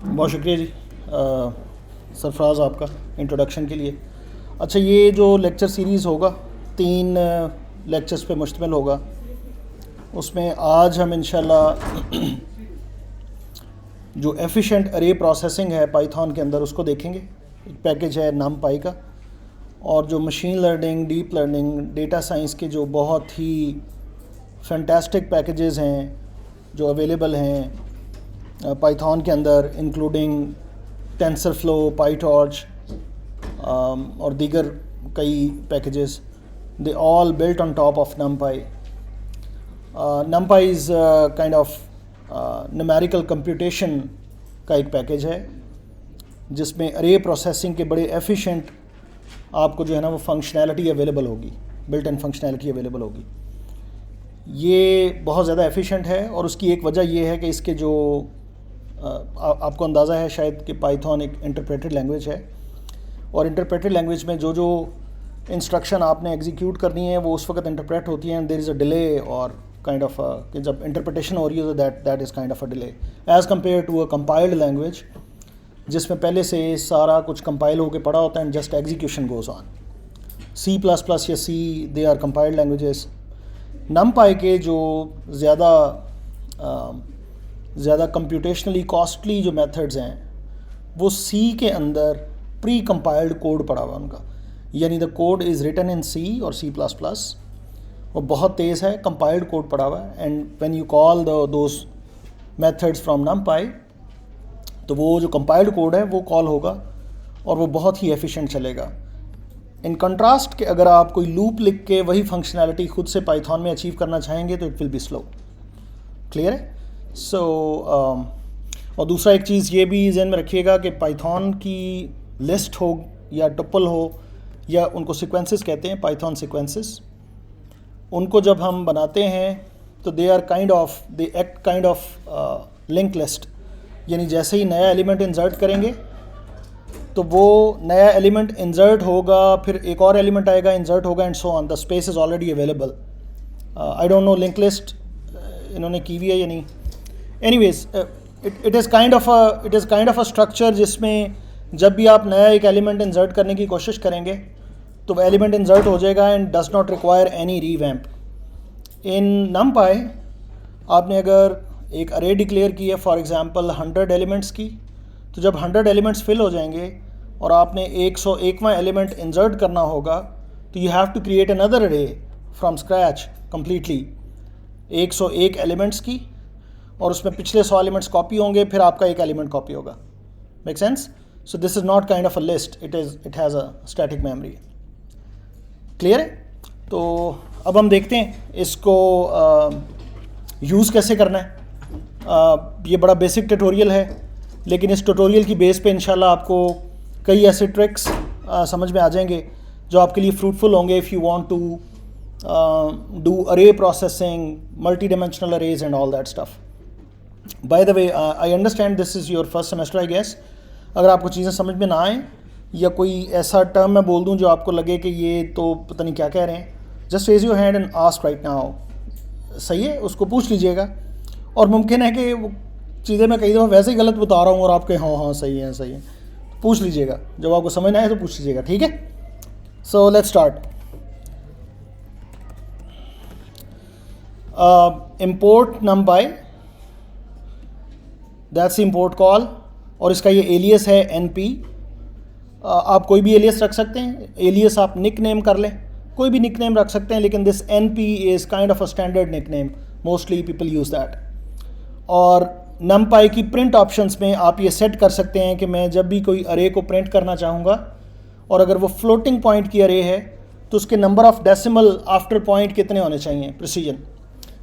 बहुत शुक्रिया जी सरफराज आपका इंट्रोडक्शन के लिए। अच्छा, ये जो लेक्चर सीरीज़ होगा 3 लेक्चर्स पे मुश्तमिल होगा। उसमें आज हम इंशाल्लाह जो एफिशिएंट अरे प्रोसेसिंग है पाइथन के अंदर उसको देखेंगे। एक पैकेज है NumPy का, और जो machine learning, deep learning, data science के जो बहुत ही फैंटास्टिक पैकेजेस हैं जो अवेलेबल हैं पाइथन के अंदर, इंक्लूडिंग टेंसरफ्लो, पाईटॉर्च और दीगर कई packages, they all built on top of NumPy. NumPy is kind of numerical computation का एक पैकेज है जिसमें अरे प्रोसेसिंग के बड़े एफिशिएंट आपको जो है ना वो फंक्शनैलिटी अवेलेबल होगी, बिल्ट इन फंक्शनैलिटी अवेलेबल होगी। ये बहुत ज़्यादा एफिशिएंट है और उसकी एक वजह ये है कि इसके जो आपको अंदाज़ा है शायद कि पाइथन एक इंटरप्रेटेड लैंग्वेज है, और इंटरप्रेटेड लैंग्वेज में जो जो इंस्ट्रक्शन आपने एग्जीक्यूट करनी है वो उस वक्त इंटरप्रेट होती हैं, देयर इज़ अ डिले और काइंड ऑफ कि जब इंटरप्रिटेशन हो रही है तो that is kind of a delay as compare to a compiled language जिसमें पहले से सारा कुछ कंपाइल होकर पड़ा होता है and just execution goes on. C++ या C, they are compiled languages. NumPy के जो ज़्यादा कंप्यूटेशनली कॉस्टली जो मेथड्स हैं वो C के अंदर प्री कंपाइल्ड कोड पड़ा हुआ उनका, यानी the code is written in C और C++, और बहुत तेज़ है, कंपाइल्ड कोड पड़ा हुआ है। And when you call those methods from NumPy तो वो जो कंपाइल्ड कोड है वो कॉल होगा और वो बहुत ही एफिशिएंट चलेगा। इन कंट्रास्ट कि अगर आप कोई लूप लिख के वही फंक्शनैलिटी खुद से पाइथन में अचीव करना चाहेंगे तो it will be slow. Clear है? सो और दूसरा एक चीज़ ये भी ज़हन में रखिएगा कि पाइथन की लिस्ट हो या टुपल हो या उनको सीक्वेंसेस कहते हैं, पाइथन सीक्वेंसेस, उनको जब हम बनाते हैं तो they act kind of link list, यानी जैसे ही नया एलिमेंट इंसर्ट करेंगे तो वो नया एलिमेंट इंसर्ट होगा, फिर एक और एलिमेंट आएगा, इंसर्ट होगा and so on, the space is already available. I don't know link list इन्होंने की हुई है या नहीं। Anyways it is kind of a structure जिसमें जब भी आप नया एक एलिमेंट इंसर्ट करने की कोशिश करेंगे तो वो एलिमेंट इंसर्ट हो जाएगा and does not require any revamp. In NumPy आपने अगर एक अरे डिक्लेयर की है फॉर एग्जांपल 100 एलिमेंट्स की, तो जब 100 एलिमेंट्स फिल हो जाएंगे और आपने 101वां एलिमेंट इंसर्ट करना होगा तो you have to create another array from scratch completely 101 elements की, और उसमें पिछले 100 एलिमेंट्स कॉपी होंगे, फिर आपका एक एलिमेंट कॉपी होगा। Make sense? So this is not kind of a list, it has a static memory. Clear है? तो अब हम देखते हैं इसको यूज़ कैसे करना है। ये बड़ा बेसिक ट्यूटोरियल है, लेकिन इस ट्यूटोरियल की बेस पे इंशाल्लाह आपको कई ऐसे ट्रिक्स समझ में आ जाएंगे जो आपके लिए फ्रूटफुल होंगे if you want to do array processing, multi dimensional arrays and all that stuff. By the way, I understand this is your first semester I guess. अगर आपको चीज़ें समझ में ना आए या कोई ऐसा टर्म मैं बोल दूं जो आपको लगे कि ये तो पता नहीं क्या कह रहे हैं, just raise your hand and ask right now. सही है, उसको पूछ लीजिएगा। और मुमकिन है कि वो चीज़ें मैं कई दफ़ा वैसे ही गलत बता रहा हूँ और आपके हाँ सही है सही है, पूछ लीजिएगा। जब आपको समझ ना आए तो पूछ लीजिएगा, ठीक है? So let's start. Import NumPy, that's import call, और इसका ये एलियस है NP। आप कोई भी एलियस रख सकते हैं, एलियस आप निक नेम कर लें, कोई भी निक नेम रख सकते हैं, लेकिन this NP is kind of a standard nickname, mostly people use that. और NumPy की प्रिंट ऑप्शंस में आप ये सेट कर सकते हैं कि मैं जब भी कोई अरे को प्रिंट करना चाहूँगा और अगर वो फ्लोटिंग पॉइंट की अरे है तो उसके number of decimal after point कितने होने चाहिए, प्रिसीजन।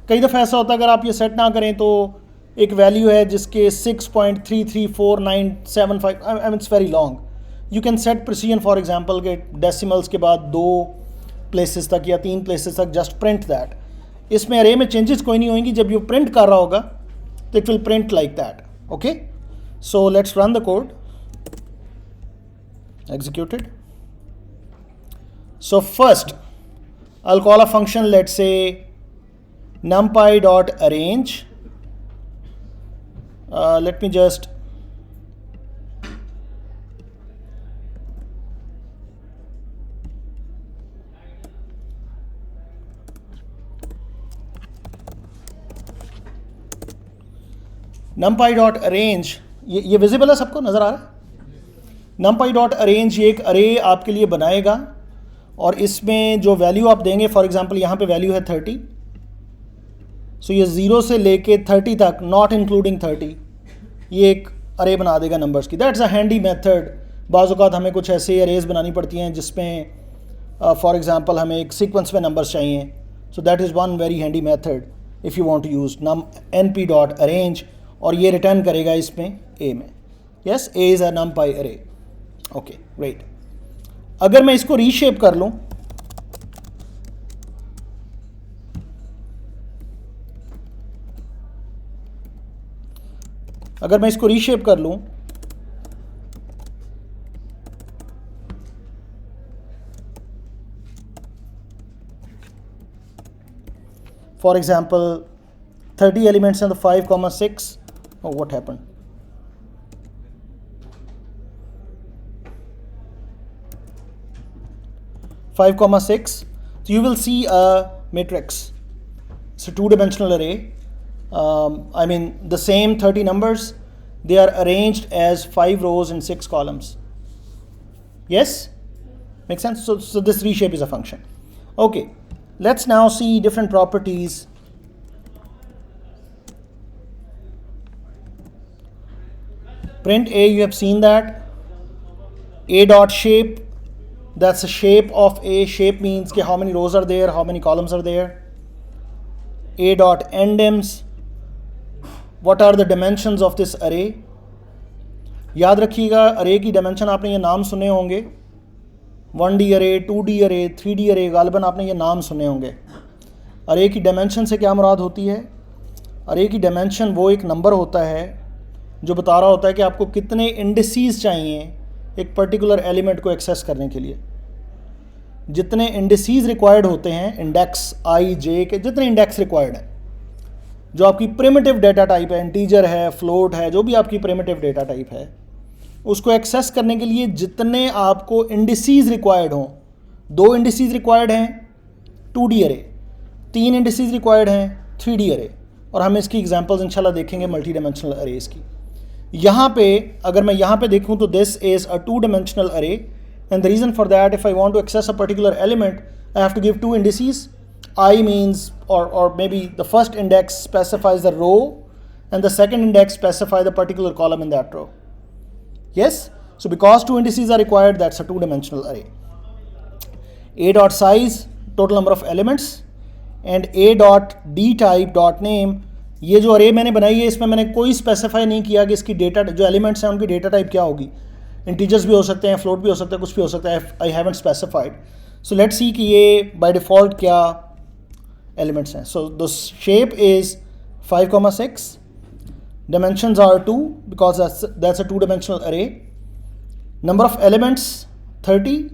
कई दफ़ा ऐसा होता है अगर आप ये सेट ना करें तो एक वैल्यू है जिसके 6.334975, I mean it's very long. You can set precision for example के डेसिमल्स के बाद 2 प्लेसेस तक या 3 प्लेसेस तक, जस्ट प्रिंट दैट। इसमें अरे में चेंजेस कोई नहीं होंगी, जब ये प्रिंट कर रहा होगा तो it will print like that. Okay, so let's run the code, executed. So first I'll call a function, let's say numpy.arrange. Let me just numpy dot arrange, ये विजिबल है, सबको नज़र आ रहा है? numpy डॉट अरेंज ये एक अरे आपके लिए बनाएगा और इसमें जो वैल्यू आप देंगे, फॉर एग्जांपल यहाँ पे वैल्यू है 30, सो ये 0 से लेके 30 तक नॉट इंक्लूडिंग 30, ये एक अरे बना देगा नंबर्स की। That's a handy method. बाज़ औक़ात हमें कुछ ऐसे अरेज बनानी पड़ती हैं जिसमें फॉर एग्जांपल हमें एक सीक्वेंस में नंबर्स चाहिए, so that is one very handy method if you want to use np dot arange, और ये रिटर्न करेगा इसमें ए में। Yes, a is a numpy array. Okay great. अगर मैं इसको रीशेप कर लूँ, अगर मैं इसको रीशेप कर लूँ, for example 30 elements in the 5,6, oh what happened? 5,6, so you will see a matrix. It's a two-dimensional array. I mean the same 30 numbers, they are arranged as 5 rows and 6 columns. Yes, makes sense? So this reshape is a function. Okay, let's now see different properties. Print A, you have seen that. A dot shape, that's a shape of A. Shape means कि how many rows are there, how many columns are there. A dot endims, what are the dimensions of this array. याद रखिएगा अरे की dimension आपने ये नाम सुने होंगे, 1D अरे, 2D अरे, 3D अरे, गालिबन आपने ये नाम सुने होंगे। अरे की डायमेंशन से क्या मुराद होती है? अरे की डायमेंशन वो एक नंबर होता है जो बता रहा होता है कि आपको कितने इंडिसेस चाहिए एक पर्टिकुलर एलिमेंट को एक्सेस करने के लिए। जितने इंडिसेस रिक्वायर्ड होते हैं, इंडेक्स आई जे के जितने इंडेक्स रिक्वायर्ड हैं, जो आपकी प्रिमिटिव डेटा टाइप है, इंटीजर है, फ्लोट है, जो भी आपकी प्रिमिटिव डेटा टाइप है, उसको एक्सेस करने के लिए जितने आपको इंडिसेस रिक्वायर्ड हों, 2 इंडिसेस रिक्वायर्ड हैं 2D अरे, 3 इंडिसेस रिक्वायर्ड हैं 3D अरे, और हम इसकी एग्जांपल्स इंशाल्लाह देखेंगे मल्टी डायमेंशनल अरेज की। यहाँ पे अगर मैं यहाँ पे देखूँ तो this is a 2-dimensional array, and the reason for that, if I want to access a particular element I have to give 2 indices. I means or maybe the first index specifies the row and the second index specify the particular column in that row. Yes, so because 2 indices are required, that's a 2-dimensional array. A dot size, total number of elements, and A dot D type dot name, ये जो अरे मैंने बनाई है इसमें मैंने कोई specify नहीं किया कि इसकी डेटा जो एलिमेंट्स हैं उनकी डेटा टाइप क्या होगी। इंटीजर्स भी हो सकते हैं, फ्लोट भी हो सकता है, कुछ भी हो सकता है, I haven't specified. So let's see कि ये बाय डिफ़ॉल्ट क्या एलिमेंट्स हैं। So the shape is 5,6, dimensions are 2 because that's a 2-dimensional array, number of elements 30,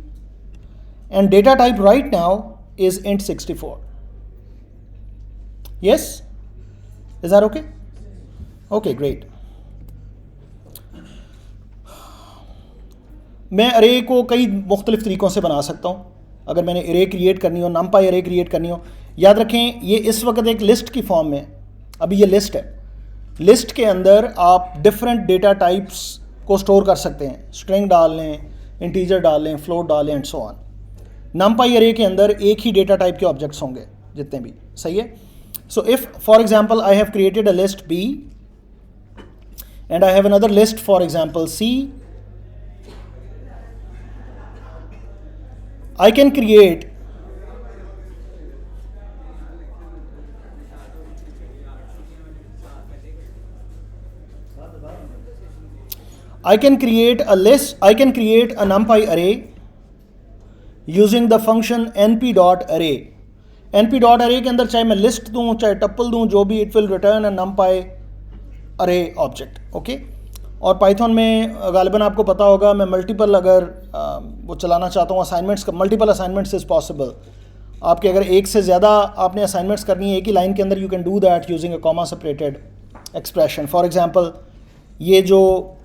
and data type right now is int 64. Yes, is that okay? Okay, great. मैं अरे को कई मुख्तलिफ तरीक़ों से बना सकता हूँ। अगर मैंने अरे क्रिएट करनी हो, numpy अरे क्रिएट करनी हो, याद रखें ये इस वक्त एक लिस्ट की फॉर्म में, अभी ये लिस्ट है। लिस्ट के अंदर आप डिफरेंट डेटा टाइप्स को स्टोर कर सकते हैं, स्ट्रिंग डाल लें, इंटीजर डाल लें, फ्लोट डाल लें, एंड सो ऑन। numpy अरे के अंदर एक ही डेटा टाइप के ऑब्जेक्ट्स होंगे जितने भी, सही है। So if for example I have created a list B and I have another list for example C, I can create a list, I can create a numpy array using the function np.array. np.array के अंदर चाहे मैं list दूं चाहे टप्पल दूं, जो भी, it will return a numpy array object. Okay, और पाइथन में गालिबन आपको पता होगा मैं मल्टीपल अगर वो चलाना चाहता हूँ असाइनमेंट्स का, मल्टीपल असाइनमेंट्स इज़ पॉसिबल। आपके अगर एक से ज़्यादा आपने असाइनमेंट्स करनी है एक ही लाइन के अंदर, you can do that using a comma separated expression. For example ये जो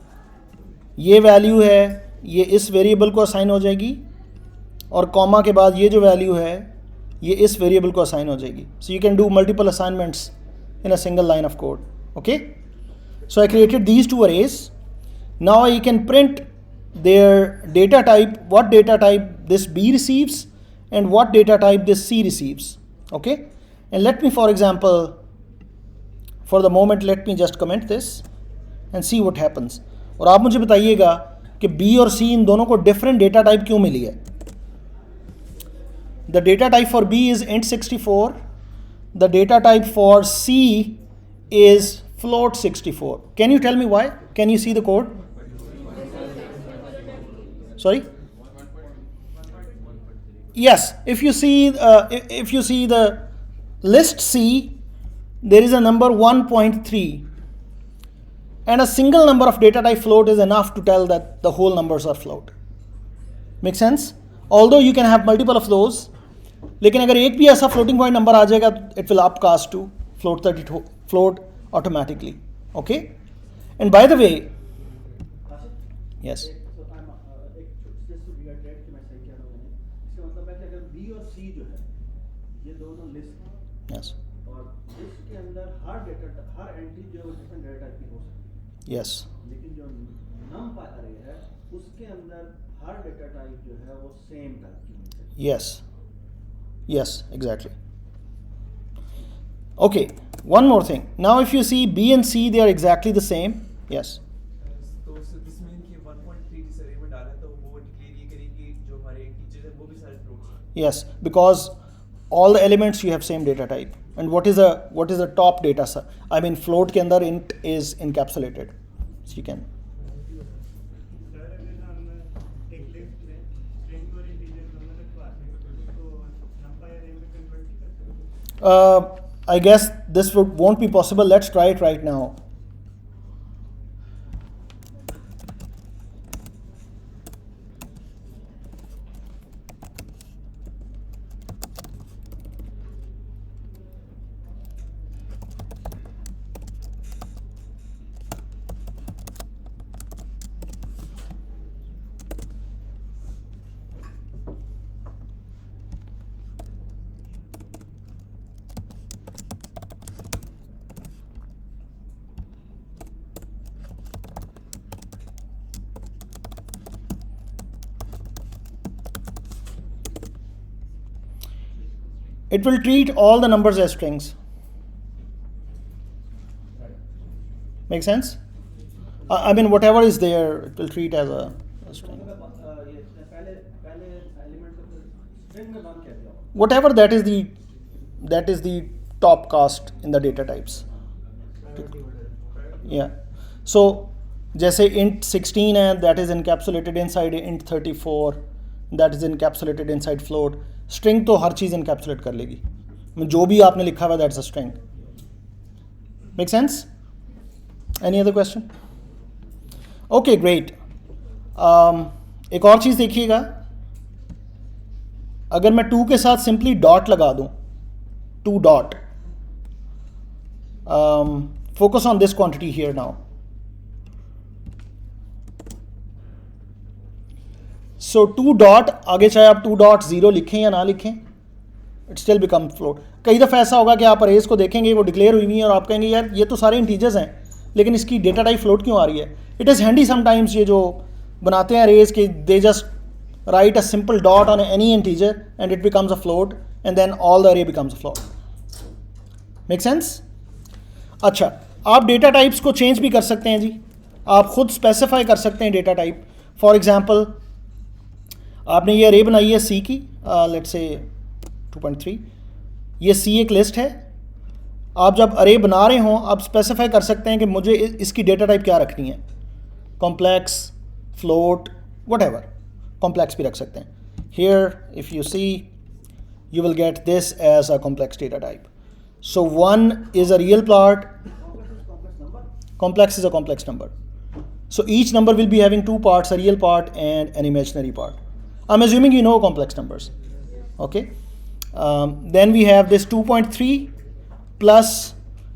ये वैल्यू है ये इस वेरिएबल को असाइन हो जाएगी, और कॉमा के बाद ये जो वैल्यू है ये इस वेरिएबल को असाइन हो जाएगी। सो you can do multiple assignments in a single line of code. Okay, So I created these two arrays. Now I can print their data type, what data type this B receives and what data type this C receives. Okay, and let me, for example, for the moment, let me just comment this and see what happens. और आप मुझे बताइएगा कि B और C इन दोनों को different data type क्यों मिली है. The data type for B is int64. The data type for C is float64. Can you tell me why? Can you see the code? Sorry? Yes, if you see the list C, there is a number 1.3, and a single number of data type float is enough to tell that the whole numbers are float. Make sense? Although you can have multiple of those, लेकिन अगर एक भी ऐसा floating point number आ जाएगा, it will upcast to float automatically. Okay? And by the way, yes. Yes. और इसके अंदर हर entry जो है वो डिफरेंट डेटा टाइप की हो सकती है. Yes. लेकिन जो numpy array है उसके अंदर हर डेटा टाइप जो है वो सेम टाइप की होनी चाहिए. Yes. Yes, exactly. Okay, one more thing. Now if you see B and C, they are exactly the same. Yes. तो this means कि 1.3 जिस array में डाला है तो वो declare ये करेगी जो हमारे teachers हैं वो भी सारे floats हैं. Yes, because all the elements you have same data type. And what is the top data set? I mean float के अंदर int is encapsulated. So you can. I guess this won't be possible. Let's try it right now. It will treat all the numbers as strings. Make sense? I mean, whatever is there, it will treat as a string. Whatever that is the top cast in the data types. Yeah. So, जैसे int 16 है, that is encapsulated inside int 34, that is encapsulated inside float. String तो हर चीज़ encapsulate कर लेगी. जो भी आपने लिखा हुआ that's a string. Make sense? Any other question? Okay, great. एक और चीज़ देखिएगा. अगर मैं 2 के साथ simply dot लगा दूं, 2 dot. Focus on this quantity here now. So 2 dot, आगे चाहे आप 2 dot 0 लिखें या ना लिखें, it still become float. कई दफ़ा ऐसा होगा कि आप अरेज को देखेंगे वो डिक्लेयर हुई हुई हैं और आप कहेंगे यार ये तो सारे इंटीजर्स हैं लेकिन इसकी डेटा टाइप फ्लोट क्यों आ रही है. इट इज़ हैंडी समटाइम्स ये जो बनाते हैं अरेज के they just write a simple dot on any integer and it becomes a float and then all the array becomes a float. Make sense? अच्छा, आप डेटा टाइप्स को change भी कर सकते हैं जी. आप खुद स्पेसिफाई कर सकते हैं डेटा टाइप. फॉर एग्जाम्पल आपने ये अरे बनाई है सी की, लेट्स से 2.3. ये सी एक लिस्ट है. आप जब अरे बना रहे हों आप स्पेसिफाई कर सकते हैं कि मुझे इसकी डेटा टाइप क्या रखनी है. Complex, float, whatever. कॉम्प्लेक्स भी रख सकते हैं. Here if you see you will get this as a complex data type. So 1 is a real part. Complex is a complex number. So each number will be having 2 parts, a real part and an imaginary part. I'm assuming you know complex numbers. Okay. Then we have this 2.3 plus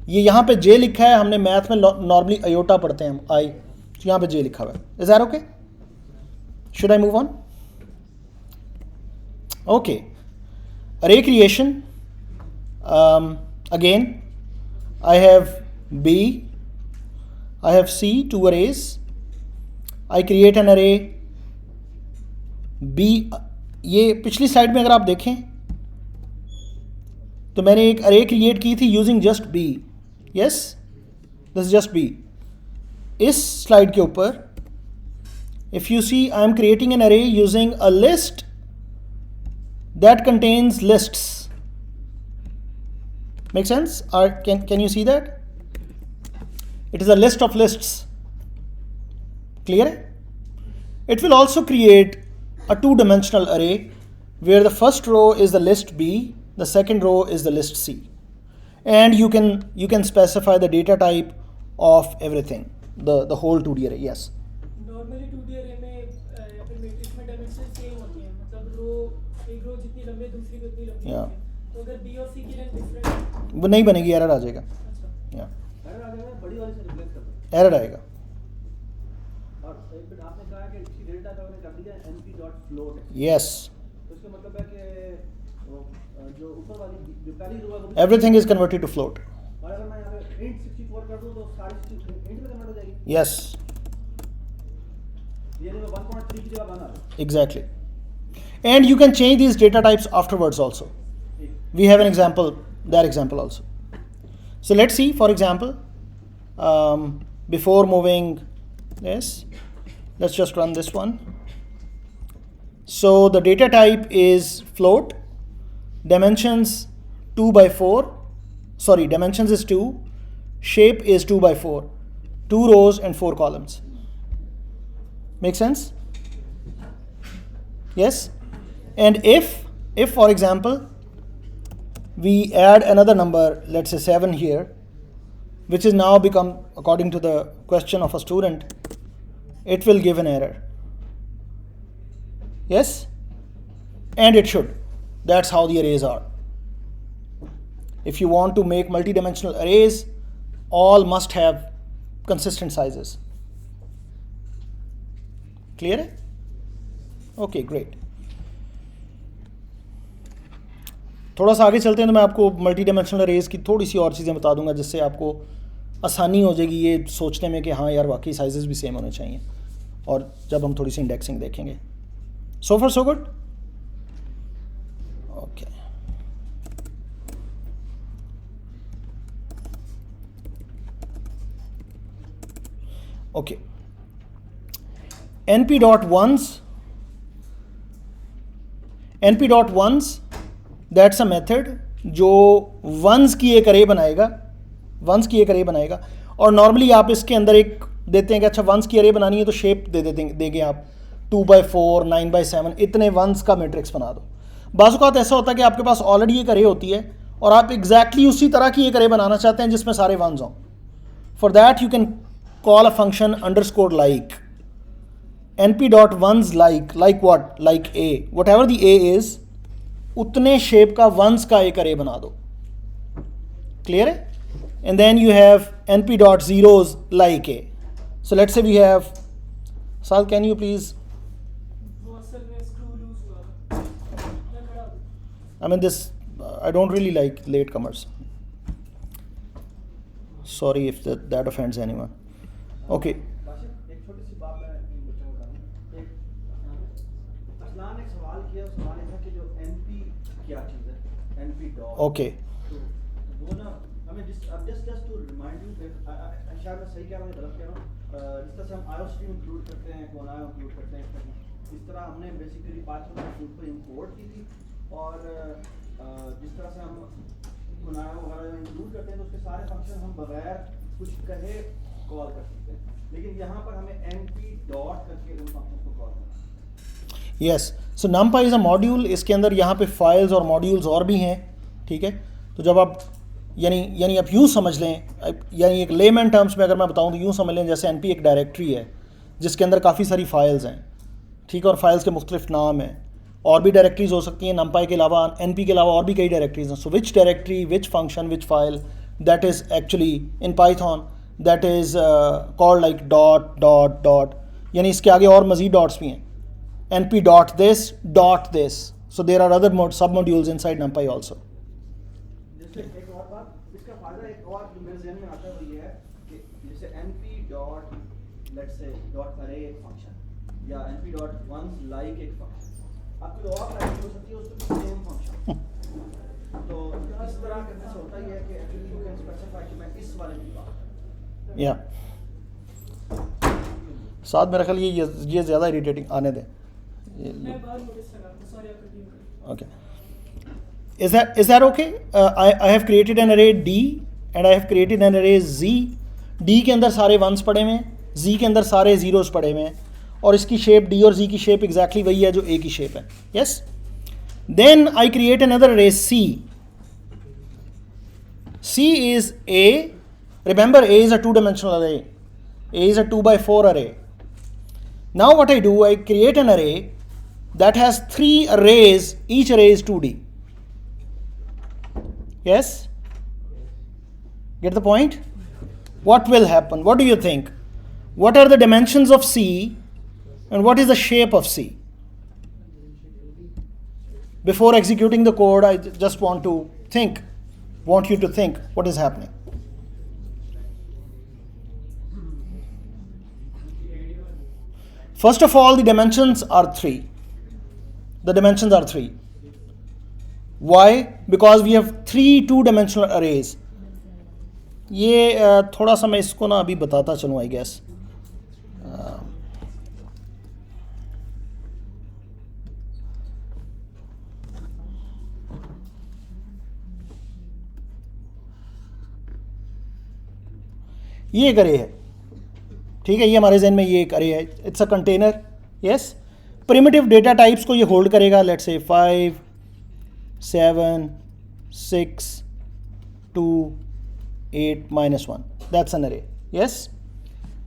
ये यहाँ पे j लिखा है. हमने math में normally iota पढ़ते हैं हम I. तो यहाँ पे j लिखा हुआ है. Is that okay? Should I move on? Okay. Array creation. Again, I have B, I have C, 2 arrays. I create an array B. ये पिछली स्लाइड में अगर आप देखें तो मैंने एक अरे क्रिएट की थी using just B. Yes, this is just B. इस स्लाइड के ऊपर if you see I am creating an array using a list that contains lists. Make sense? Can you see that? It is a list of lists. Clear? It will also create a two-dimensional array where the first row is the list B, the second row is the list C, and you can specify the data type of everything, the whole 2D array. Yes. Normally 2D array में या फिर matrix में dimension same होती हैं, मतलब रो एक रो जितनी लंबी दूसरी उतनी लंबी Yeah. होती है. तो अगर B और C की लेंथ डिफरेंट. वो नहीं बनेगी, एरर आ जाएगा. अच्छा. Yeah. एरर आ जाएगा, बड़ी वाली से रिप्लेस कर दो. एरर आएगा. और एक मिनट आपने कहा कि इसी डेटा का मैंने कर दिया np.float. Yes. तो इसका मतलब है कि वो, जो ऊपर वाली जो पहली रो है वो भी- Everything is converted to float. और अगर मैं यहाँ पे int 64 कर दूँ तो सारी int में कन्वर्ट हो जाएगी. Yes. यानी वो 1.3 की जगह 1 आ रहा Exactly. And you can change these data types afterwards also. है. We have an example, that example also. So let's see, for example, before moving this, let's just run this one. So the data type is float, dimensions 2 by 4, sorry, dimensions is 2, shape is 2 by 4, 2 rows and 4 columns. Make sense? Yes? And if for example, we add another number, let's say 7 here, which is now become, according to the question of a student, it will give an error. Yes? And it should. That's how the arrays are. If you want to make multidimensional arrays, all must have consistent sizes. Clear? Okay, great. थोड़ा सा आगे चलते हैं तो मैं आपको multi dimensional arrays की थोड़ी सी और चीज़ें बता दूंगा जिससे आपको आसानी हो जाएगी ये सोचने में कि हाँ यार वाकई साइजेस भी सेम होने चाहिए, और जब हम थोड़ी सी इंडेक्सिंग देखेंगे. So for so good. Okay. Okay. np.ones that's a method जो वंस की एक अरे बनाएगा. और नॉर्मली आप इसके अंदर एक देते हैं कि अच्छा वंस की अरे बनानी है तो शेप देंगे आप 2x4 9x7 इतने वंस का मैट्रिक्स बना दो. बाज़ औक़ात ऐसा होता है कि आपके पास ऑलरेडी एक अरे होती है और आप एग्जैक्टली उसी तरह की एक अरे बनाना चाहते हैं जिसमें सारे वंस हों. For that you can call a function underscore like. np.ones like what? Like a, whatever the a is, उतने शेप का वंस का एक अरे बना दो. क्लियर है? And then you have np.zeros like a. So let's say we have, Sal, can you please, वो असल में स्क्रू लूज हुआ. मैं खड़ा हूँ. I mean this, I don't really like latecomers. Sorry if that offends anyone. Okay. Bashir, एक छोटी सी बात मैं इन बच्चों को बताऊं. एक असलान ने एक सवाल किया, सवाल ये था कि जो np क्या चीज़ है, np dot. Okay. तो वो ना हमें just to remind you that शायद मैं सही कह रहा हूँ या गलत कह रहा हूँ. जिस तरह से हम IOStream इंक्लूड करते हैं, Conaio इंक्लूड करते हैं, इस तरह हमने बेसिकली पाइथन इंक्लूड को इंपोर्ट की थी. और जिस तरह से हम Conaio वगैरह इंक्लूड करते हैं तो उसके सारे फंक्शन हम बगैर कुछ कहे कॉल कर सकते हैं. लेकिन यहाँ पर हमें np डॉट करके उन फंक्शन को कॉल करना है. Yes. So numpy is a module. इसके अंदर यहाँ पे फाइल्स और मॉड्यूल्स और भी हैं. ठीक है. तो जब आप यानी आप यूँ समझ लें, यानी एक लेमैन टर्म्स में अगर मैं बताऊँ तो यूँ समझ लें जैसे np एक डायरेक्टरी है जिसके अंदर काफ़ी सारी फाइल्स हैं. ठीक है. और फाइल्स के मुख्तलिफ नाम हैं. और भी डायरेक्टरीज हो सकती हैं numpy के अलावा, np के अलावा और भी कई डायरेक्टरीज हैं. So which directory, which function, which file, that is actually in Python that is called like dot. यानी इसके आगे और मज़ीद डॉट्स भी हैं. np dot this. So there are other sub modules inside numpy also. जैसे एक और बात, इसका फायदा एक और जो मेरे ज़हन में आता है वो ये है कि जैसे np dot let's say dot अरे एक फंक्शन या np डॉट वंस लाइक एक फंक्शन, आपकी और लाइन हो सकती है उसमें सेम फंक्शन। तो इस तरह करने से होता ही है कि एक्चुअली यू कैन स्पेसिफाई कि मैं इस वाले की बात कर रहा हूं। या साथ मेरा ख्याल ये ज़्यादा इरिटेटिंग आने दें। मैं बात नोटिस कर रहा था, सॉरी, आप कंटिन्यू करें। Okay. Is that okay? I have created an array D and I have created an array Z. D के अंदर सारे वंस पड़े हुए हैं, Z के अंदर सारे ज़ीरोज़ पड़े हुए हैं, और इसकी शेप D और Z की शेप एग्जैक्टली वही है जो A की शेप है। Yes? Then I create another array C. C is A. Remember, A is a two-dimensional array. A is a 2x4 array. Now what I do, I create an array that has 3 arrays, each array is 2D. Yes? Get the point? What will happen? What do you think? What are the dimensions of C and what is the shape of C? Before executing the code, I just want you to think what is happening. First of all, the dimensions are 3. The dimensions are 3. Why? Because we have 3 two-dimensional arrays. ये थोड़ा सा मैं इसको ना अभी बताता चलूँ, I guess. ये एक अरे है, ठीक है, ये हमारे जहन में ये एक अरे है, it's a container. Yes, primitive data types को ये होल्ड करेगा, लेट्स से 5 7 6 2 8 -1, दैट्स एन अरे। यस,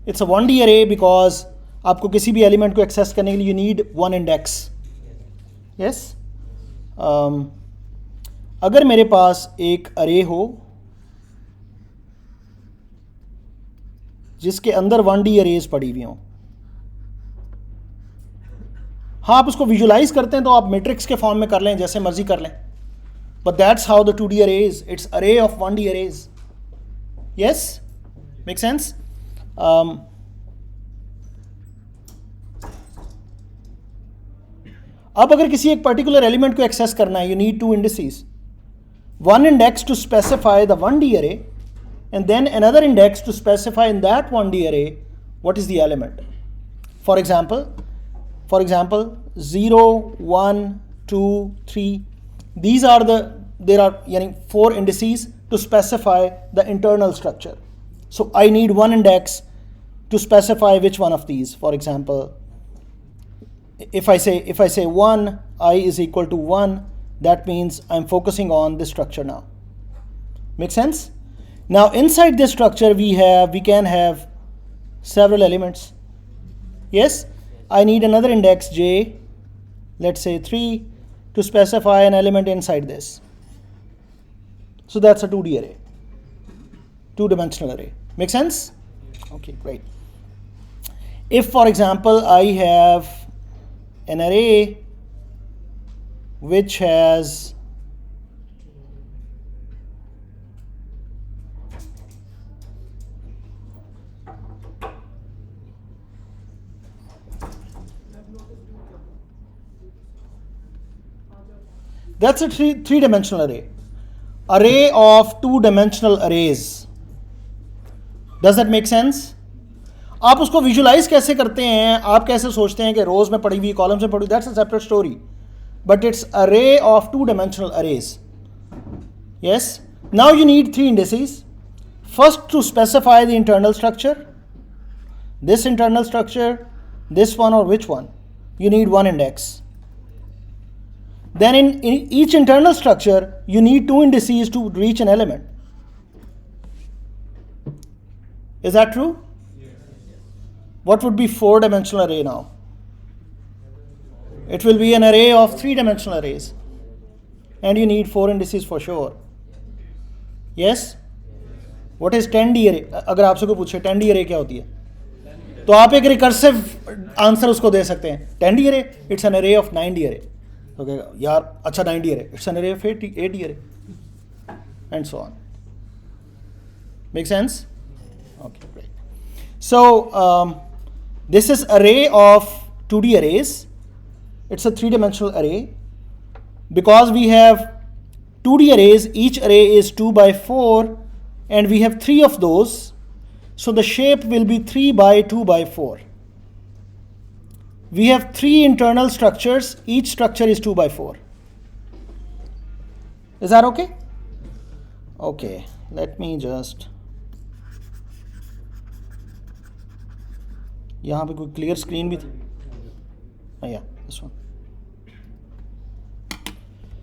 इट्स अ 1D अरे बिकॉज आपको किसी भी एलिमेंट को एक्सेस करने के लिए यू नीड 1 इंडेक्स। यस, अगर मेरे पास एक अरे हो जिसके अंदर 1D अरेज पड़ी हुई हों, हाँ आप उसको विजुलाइज करते हैं तो आप मैट्रिक्स के फॉर्म में कर लें, जैसे मर्जी कर लें, but that's how the 2D अरे इज, इट्स अरे of 1D arrays. Yes, make sense? अब अगर किसी एक पर्टिकुलर एलिमेंट को एक्सेस करना है, you need 2 indices, 1 index to specify the 1D array and then another index to specify in that 1D array what is the element. For example 0 1 2 3, these are there are 4 indices to specify the internal structure, so I need 1 index to specify which one of these. For example, if I say 1, I is equal to 1, that means I'm focusing on this structure now. Make sense? Now inside this structure we can have several elements. Yes, I need another index j, let's say 3, to specify an element inside this. So that's a 2D array, 2-dimensional array. Make sense? Okay, great. If for example I have an array which has that's a three-dimensional array of 2-dimensional arrays. Does that make sense? आप उसको visualise कैसे करते हैं, आप कैसे सोचते हैं कि रोज में पड़ी हुई, कॉलम्स में पड़ी हुई, that's a separate story, but it's array of 2-dimensional arrays. Yes, now you need 3 indices. First, to specify the internal structure, this internal structure, this one, or which one, you need 1 index. Then in each internal structure you need 2 indices to reach an element. Is that true? What would be 4-dimensional array now? It will be an array of 3-dimensional arrays, and you need 4 indices for sure. Yes? What is 10D array? अगर आपसे कोई पूछे 10D array क्या होती है, तो आप एक रिकर्सिव आंसर उसको दे सकते हैं। 10D array, it's an array of 9D array. Okay, यार अच्छा 9D array, it's an array of 8D array, and so on. Make sense? Okay, great. So this is array of 2D arrays. It's a three-dimensional array. Because we have 2D arrays, each array is 2 by 4, and we have 3 of those. So the shape will be 3 by 2 by 4. We have 3 internal structures. Each structure is 2 by 4. Is that okay? Okay, let me just. यहाँ पे कोई clear screen भी थी? Oh, yeah, this one.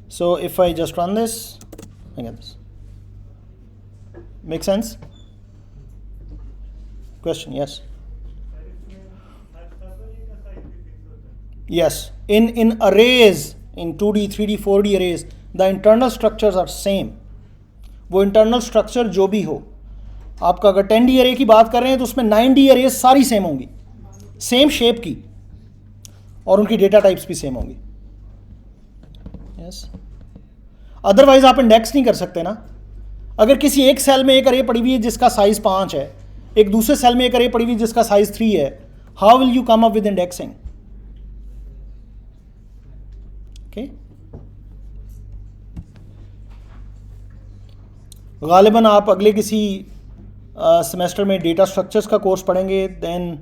So if I just run this, I get this. Make sense? Question, yes. Yes, in arrays, in 2D, 3D, 4D arrays, the internal structures are same. वो internal structure जो भी हो, आपका अगर 10D array की बात कर रहे हैं तो उसमें 9D arrays सारी same होंगी, same shape की, और उनकी data types भी same होंगी. Yes. अदरवाइज आप इंडेक्स नहीं कर सकते ना. अगर किसी एक सेल में एक अरे पड़ी हुई है जिसका साइज 5 है, एक दूसरे सेल में एक अरे पड़ी हुई है जिसका साइज 3 है, how will you come up with indexing? Okay, गालिबन आप अगले किसी सेमेस्टर में डेटा स्ट्रक्चर्स का कोर्स पढ़ेंगे, then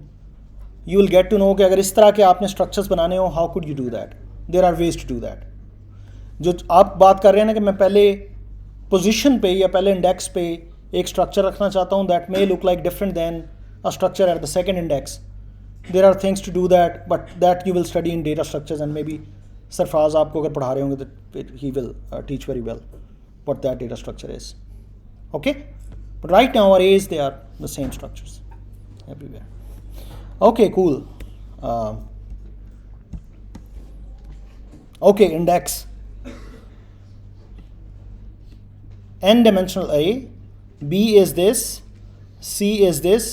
you will get to know कि अगर इस तरह के आपने स्ट्रक्चर्स बनाने हो, how could you do that. There are ways to do that. जो आप बात कर रहे हैं ना कि मैं पहले पोजीशन पे या पहले इंडेक्स पे एक स्ट्रक्चर रखना चाहता हूँ that may look like different then a structure at the second index. There are things to do that, but that you will study in data structures, and maybe Sarfaraz आपको अगर पढ़ा रहे होंगे तो ही will teach very well what that data structure is. Okay, but right now arrays they are the same structures everywhere. Okay, cool. Okay, index. N-dimensional array. B is this, C is this,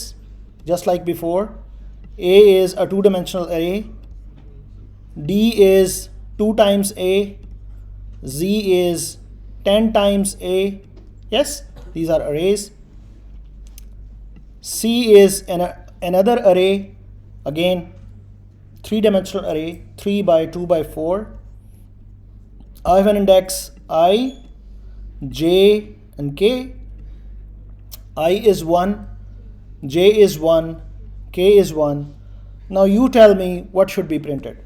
just like before. A is a 2-dimensional array. D is 2 times A. Z is 10 times A. Yes, these are arrays. C is another array, again 3-dimensional array, 3 by 2 by 4. I have an index I, J and K. I is 1, J is 1, K is 1. Now you tell me what should be printed.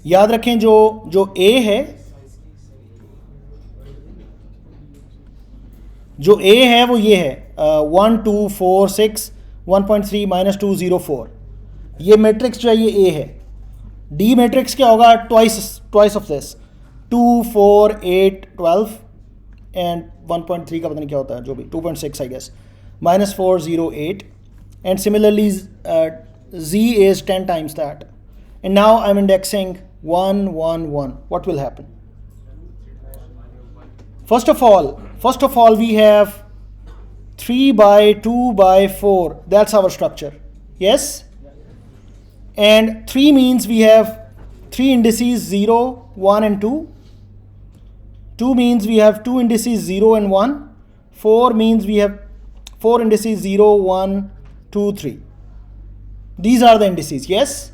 याद रखें जो A है, जो A है वो ये है 1 2 4 6 1.3 minus 2 0 4. ये मैट्रिक्स जो है ये A है. D मैट्रिक्स क्या होगा? twice of this, 2 4 8 12 and 1.3 का पता नहीं क्या होता है, जो भी 2.6 I guess, minus 4 0 8, and similarly Z is 10 times that. And now I'm indexing 1 1 1. What will happen? First of all we have 3 by 2 by 4. That's our structure. Yes? And 3 means we have 3 indices 0, 1 and 2. 2 means we have 2 indices 0 and 1. 4 means we have 4 indices 0, 1, 2, 3. These are the indices. Yes?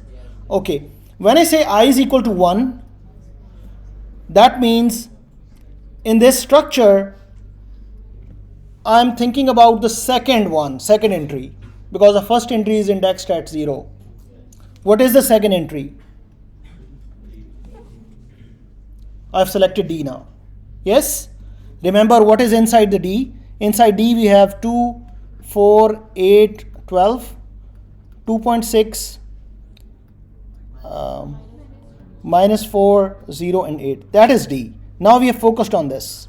Okay. When I say I is equal to 1, that means in this structure I'm thinking about the second entry, because the first entry is indexed at 0. What is the second entry? I've selected D now. Yes? Remember what is inside the D? Inside D we have 2, 4, 8, 12, 2.6, minus 4, 0 and 8. That is D. Now we have focused on this.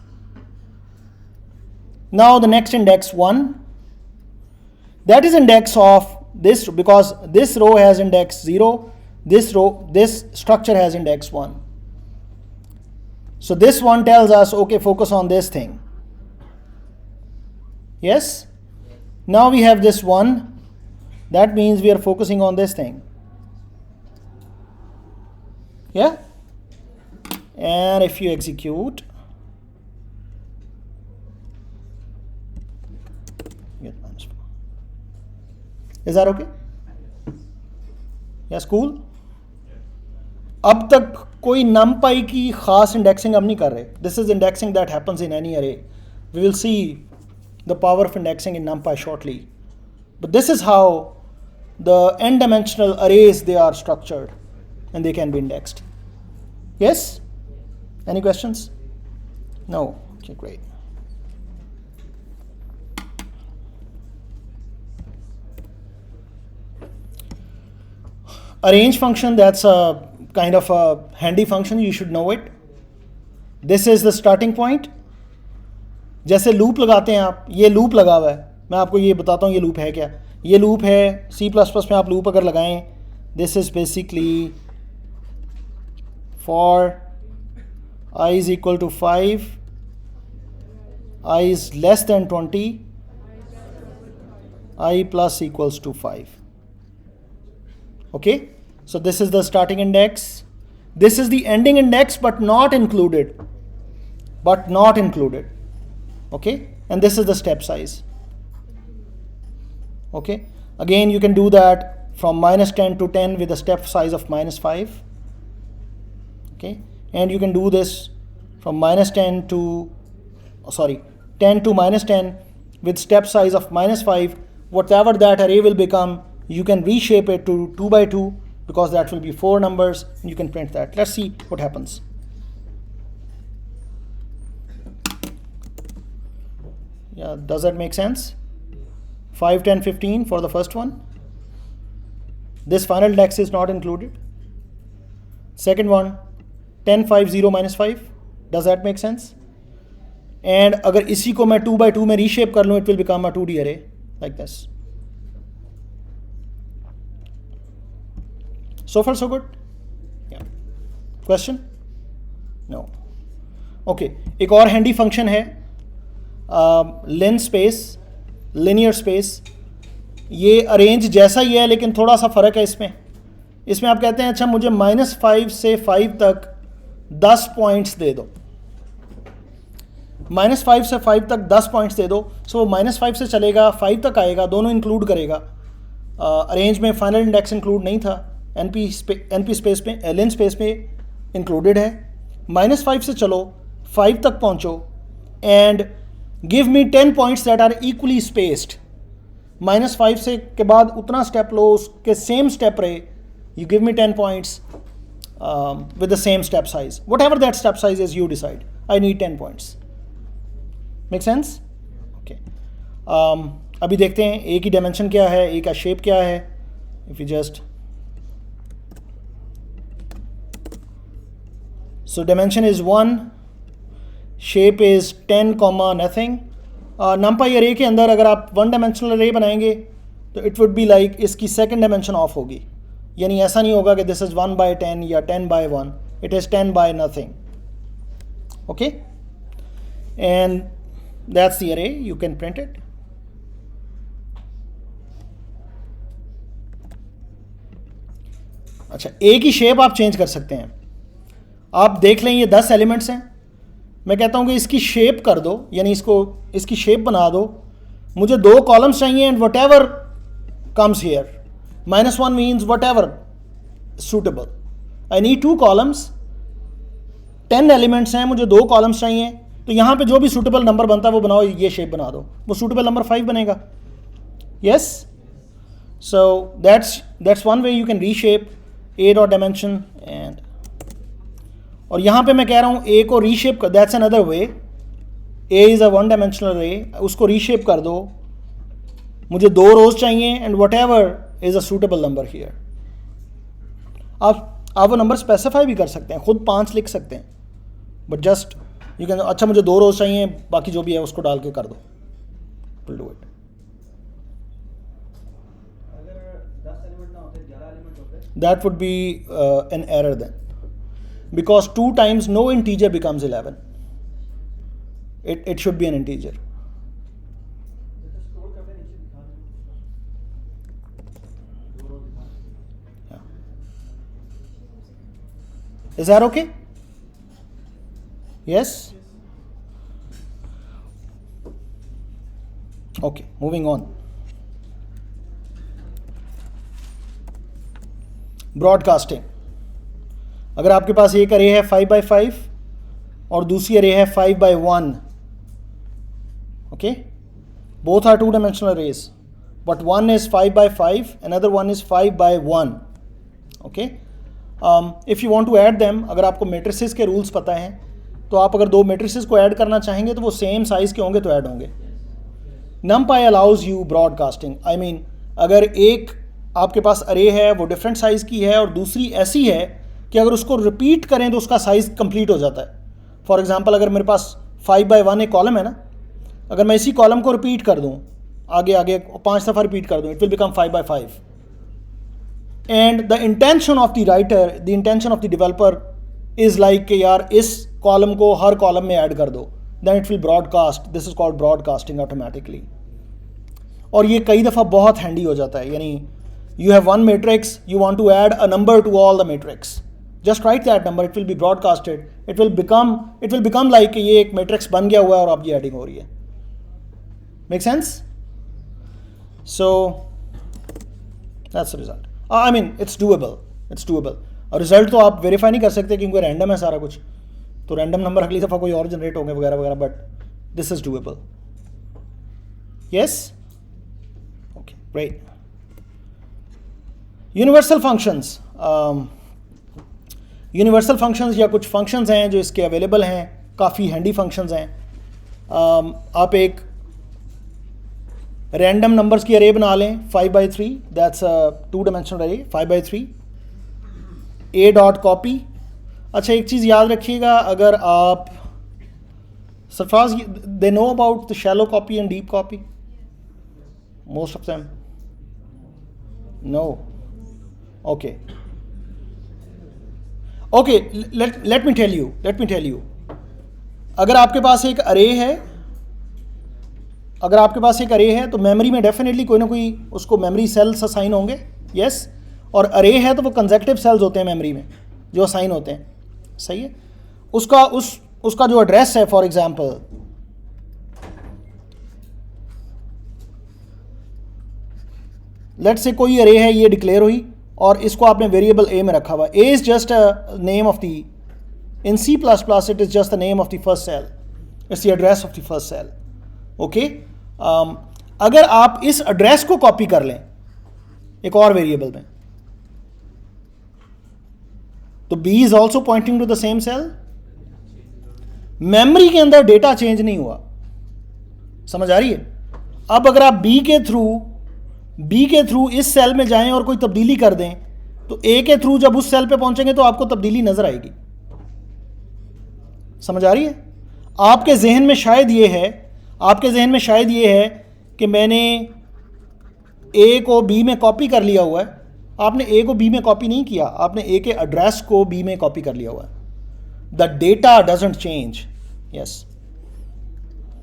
Now the next index 1. That is index of this, because this row has index 0, this structure has index 1. So this one tells us, okay, focus on this thing. Yes? Now we have this one. That means we are focusing on this thing. Yeah? And if you execute, is that okay? Yes, cool. अब तक कोई numpy की खास indexing हम नहीं कर रहे. This is indexing that happens in any array. We will see the power of indexing in numpy shortly. But this is how the n-dimensional arrays they are structured and they can be indexed. Yes? Any questions? No? Okay, great. Arrange function, that's a kind of a handy function, you should know it. This is the starting point. जैसे loop लगाते हैं आप, ये loop लगा हुआ है, मैं आपको ये बताता हूँ ये लूप है क्या. ये लूप है C++ में. आप लूप अगर लगाएं, this is basically for I is equal to 5, I is less than 20, I plus equals to 5. Okay, so this is the starting index. This is the ending index, but not included. Okay, and this is the step size. Okay, again you can do that from -10 to 10 with a step size of -5. Okay, and you can do this from -10 to 10 to -10 with step size of -5. Whatever that array will become, you can reshape it to 2 by 2 because that will be 4 numbers, and you can print that. Let's see what happens. Yeah, does that make sense? 5, 10, 15 for the first one. This final index is not included. Second one, 10, 5, 0, -5. Does that make sense? And अगर इसी को मैं 2 by 2 में reshape कर लूँ, it will become a 2D array like this. So far so good? Yeah. Question? No. Okay. एक और handy function है len space, linear space. ये अरेंज जैसा ही है लेकिन थोड़ा सा फ़र्क है इसमें आप कहते हैं अच्छा मुझे -5 से 5 तक 10 पॉइंट्स दे दो. -5 से 5 तक 10 पॉइंट्स दे दो. सो -5 से चलेगा 5 तक आएगा, दोनों इंक्लूड करेगा. अरेंज में फाइनल इंडेक्स इंक्लूड नहीं था, NP स्पेस में len स्पेस में इंक्लूडेड है. -5 से चलो 5 तक पहुंचो and give me 10 points that are equally spaced. -5 से के बाद उतना स्टेप लो, उसके सेम स्टेप रहे, you give me 10 points with the same step size. Whatever that step size is, you decide. I need 10 points. Make sense? Okay. अभी देखते हैं A की dimension क्या है, A का shape क्या है. If you just so dimension is 1, shape is 10, nothing. numpy array के अंदर अगर आप 1 dimensional array बनाएंगे तो it would be like इसकी second dimension off होगी. यानी ऐसा नहीं होगा कि दिस इज 1 by 10 या 10 by 1. It is 10 by nothing. Okay, and that's the array. You can print it. अच्छा, ए की शेप आप चेंज कर सकते हैं. आप देख लें ये 10 एलिमेंट्स हैं. मैं कहता हूं कि इसकी शेप कर दो, यानी इसकी शेप बना दो. मुझे 2 कॉलम्स चाहिए and what ever comes here. -1 means whatever suitable. I need 2 columns. 10 elements हैं, मुझे 2 कॉलम्स चाहिए. तो यहाँ पे जो भी सूटेबल नंबर बनता है वो बनाओ, ये शेप बना दो. वो सूटेबल नंबर 5 बनेगा. Yes, so that's one way you can reshape A dot dimension. And और यहाँ पे मैं कह रहा हूँ A को रीशेप कर, that's another way. A is a 1 dimensional रे. उसको रीशेप कर दो. मुझे 2 रोज चाहिए and what ever is a suitable number here. आप वो नंबर स्पेसिफाई भी कर सकते हैं, खुद 5 लिख सकते हैं, बट जस्ट यू कैन. अच्छा, मुझे 2 रोज चाहिए, बाकी जो भी है उसको डाल के कर दो. Will do it. अगर 10 एलिमेंट ना होते, 11 एलिमेंट होते, that would be an error then, because 2 times no integer becomes 11. It should be an integer. Scroll करके नीचे दिखा दो, 2 रो दिखा. Is that okay? Yes? Okay, moving on. Broadcasting, अगर आपके पास एक अरे है 5 by 5 और दूसरी अरे है 5 by 1, okay, both are 2-dimensional arrays, but one is 5 by 5, another one is 5 by 1, okay. If you want to add them, अगर आपको matrices के rules पता हैं तो आप अगर दो matrices को add करना चाहेंगे तो वो same size के होंगे तो add होंगे. NumPy allows you broadcasting. I mean, अगर एक आपके पास array है वो different size की है और दूसरी ऐसी है कि अगर उसको repeat करें तो उसका size complete हो जाता है. For example, अगर मेरे पास 5 by 1 एक column है ना, अगर मैं इसी कॉलम को रिपीट कर दूं, आगे आगे 5 दफ़ा रिपीट कर दूं, it will become 5 by 5. And the intention of the writer, the intention of the developer is like कि यार इस कॉलम को हर कॉलम में ऐड कर दो, then it will broadcast. This is called broadcasting automatically. और ये कई दफ़ा बहुत हैंडी हो जाता है. यानी you have one matrix, you want to add a number to all the matrix, just write that number, it will be broadcasted. It will become like ये एक मैट्रिक्स बन गया हुआ है और अब ये एडिंग हो रही है. Make sense? So that's the result. I mean, it's doable. It's doable. और रिजल्ट तो आप वेरीफाई नहीं कर सकते क्योंकि रैंडम है सारा कुछ, तो रैंडम नंबर अगली दफ़ा कोई और जनरेट होंगे वगैरह वगैरह, but this is doable. Yes, okay, great. Universal functions. Universal functions या कुछ फंक्शंस हैं जो इसके अवेलेबल हैं, काफ़ी हैंडी फंक्शंस हैं. आप एक रैंडम नंबर्स की अरे बना लें 5 by 3, दैट्स अ 2-dimensional अरे 5 by 3. a dot copy. अच्छा, एक चीज़ याद रखिएगा, अगर आप Sarfaraz they know about the shallow copy and deep copy, most of them know. Okay okay, let me tell you. अगर आपके पास एक अरे है, तो मेमोरी में डेफिनेटली कोई ना कोई उसको मेमोरी सेल्स असाइन होंगे. यस, और अरे है तो वो कंसेक्टिव सेल्स होते हैं मेमोरी में जो असाइन होते हैं. सही है. उसका जो एड्रेस है, फॉर एग्जांपल लेट्स से कोई अरे है, ये डिक्लेयर हुई और इसको आपने वेरिएबल ए में रखा हुआ. A is just a name of the, in C++ it is just the name of the first cell, it's the address of the first cell. Okay, अगर आप इस एड्रेस को कॉपी कर लें एक और वेरिएबल में, तो B is also pointing to the same cell. Memory के अंदर डेटा चेंज नहीं हुआ. समझ आ रही है? अब अगर आप B के थ्रू इस सेल में जाएं और कोई तब्दीली कर दें, तो A के थ्रू जब उस सेल पे पहुंचेंगे तो आपको तब्दीली नजर आएगी. समझ आ रही है? आपके जहन में शायद ये है कि मैंने ए को बी में कॉपी कर लिया हुआ है. आपने ए को बी में कॉपी नहीं किया, आपने ए के एड्रेस को बी में कॉपी कर लिया हुआ है. The data doesn't change. Yes,